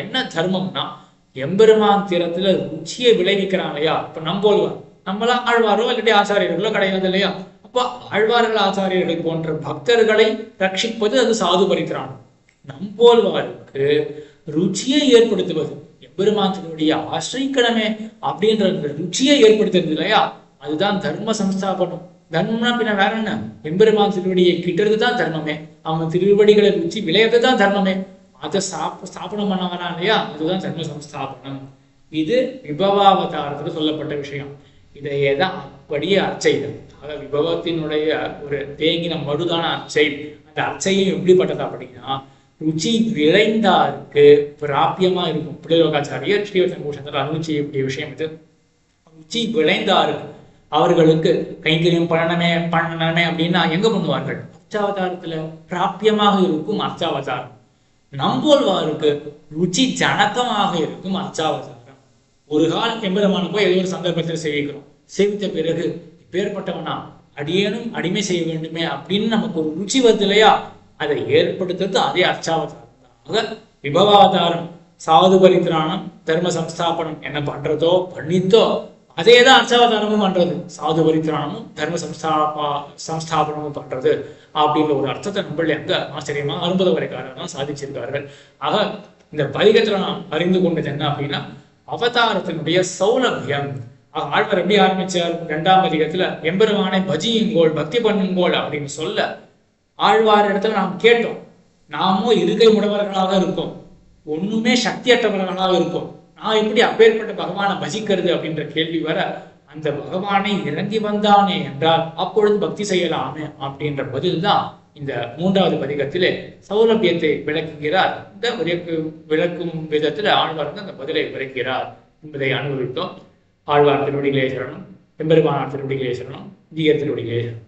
என்ன தர்மம்னா, எம்பெருமான் தீரத்துல ருச்சியை விளைவிக்கிறான் இல்லையா. இப்ப நம்போல்வார், நம்மளாம் ஆழ்வாரோ இல்லாட்டி ஆச்சாரியர்களோ கிடையாது இல்லையா. அப்ப ஆழ்வார்கள் ஆச்சாரியர்கள் போன்ற பக்தர்களை ரட்சிப்பது அது சாது பரித்ராணம். நம்போல்வாருக்கு ருச்சியை ஏற்படுத்துவது, எம்பெருமானத்தினுடைய ஆசிரியக்கணமே அப்படின்ற ருச்சியை ஏற்படுத்துறது இல்லையா, அதுதான் தர்ம சம்ஸ்தாபனம். தர்மம்னா பின்ன வேற என்ன, எம்பெருமான் திருவடியை கிட்டுறது தான் தர்மமே. அவங்க திருவடிகளை ருச்சி விளையறது தான் தர்மமே. அதை ஸ்தாபனம் பண்ண வரான் இல்லையா, அதுதான் தர்ம சம்ஸ்தாபனம். இது விபவாவதாரத்துல சொல்லப்பட்ட விஷயம். இதையே தான் அப்படியே அர்ச்சைதல். ஆக விபவத்தினுடைய ஒரு தேங்கின மடுதான அர்ச்சை. அந்த அர்ச்சையும் எப்படிப்பட்டது அப்படின்னா ருச்சி விளைந்தாருக்கு பிராபியமா இருக்கும். பிள்ளைலோகாச்சாரியர் ஸ்ரீவர்த்தன பூஷணத்தில் அருள் செய்யக்கூடிய விஷயம் இது. ருச்சி விளைந்தாருக்கு அவர்களுக்கு கைங்கரியம் பண்ணணுமே அப்படின்னா எங்க பண்ணுவார்கள்? அர்ச்சாவதாரத்துல பிராபியமாக இருக்கும் அர்ச்சாவதாரம். நம்போல்வாருக்கு ருச்சி ஜனகமாக இருக்கும் அர்ச்சாவதாரம். ஒரு காலம் எம்பெருமான போய் ஏதோ ஒரு சந்தர்ப்பத்தில் சேவிக்கிறோம். சேவித்த பிறகு இப்பேற்பட்டவனா அடியேனும் அடிமை செய்ய வேண்டுமே அப்படின்னு நமக்கு ஒரு ருச்சி வருது இல்லையா, அதை ஏற்படுத்துறது அதே அர்ச்சாவதாரம் தான். விபவாவதாரம் சாது பரித்ராணம் தர்ம சம்ஸ்தாபனம் என்ன பண்றதோ பண்ணித்தோ அதேதான் அர்ச்சாவதாரமும் பண்றது. சாது பரித்ராணமும் தர்ம சம்ஸ்தாபனமும் பண்றது அப்படின்ற ஒரு அர்த்தத்தை நம்மளே அங்க ஆச்சரியமா 60 வரைக்காரர் தான் சாதிச்சிருக்கார்கள். ஆக இந்த பதிகத்துல நாம் அறிந்து கொண்டது என்ன அப்படின்னா அவதாரத்தினுடைய சௌலபியம். ஆழ்வார் எப்படி ஆரம்பிச்சார்? 2ஆம் பதிகத்துல எம்பெருமானை பஜியுங்கோள் பக்தி பண்ணுங்கோள் அப்படின்னு சொல்ல ஆழ்வார் இடத்துல நாம் கேட்டோம். நாமும் இருக்கை முடவர்களாக இருக்கோம், ஒண்ணுமே சக்தியற்றவர்களாக இருக்கும். நான் எப்படி அப்பேற்பட்ட பகவானை பஜிக்கிறது அப்படின்ற கேள்வி வர அந்த பகவானை இறங்கி வந்தானே என்றால் அப்பொழுது பக்தி செய்யலாமே அப்படின்ற பதில் தான் இந்த 3வது பதிகத்திலே சௌலபியத்தை விளக்குகிறார். இந்த விளக்கும் விதத்துல ஆழ்வார் அந்த பதிலை விளக்குகிறார் என்பதை அனுபவித்தோம். ஆழ்வார் திருவடிகளே சரணம், எம்பெருமானார் திருவடிகளே சரணம், ஜீயர் திருவடிகளே சரணம்.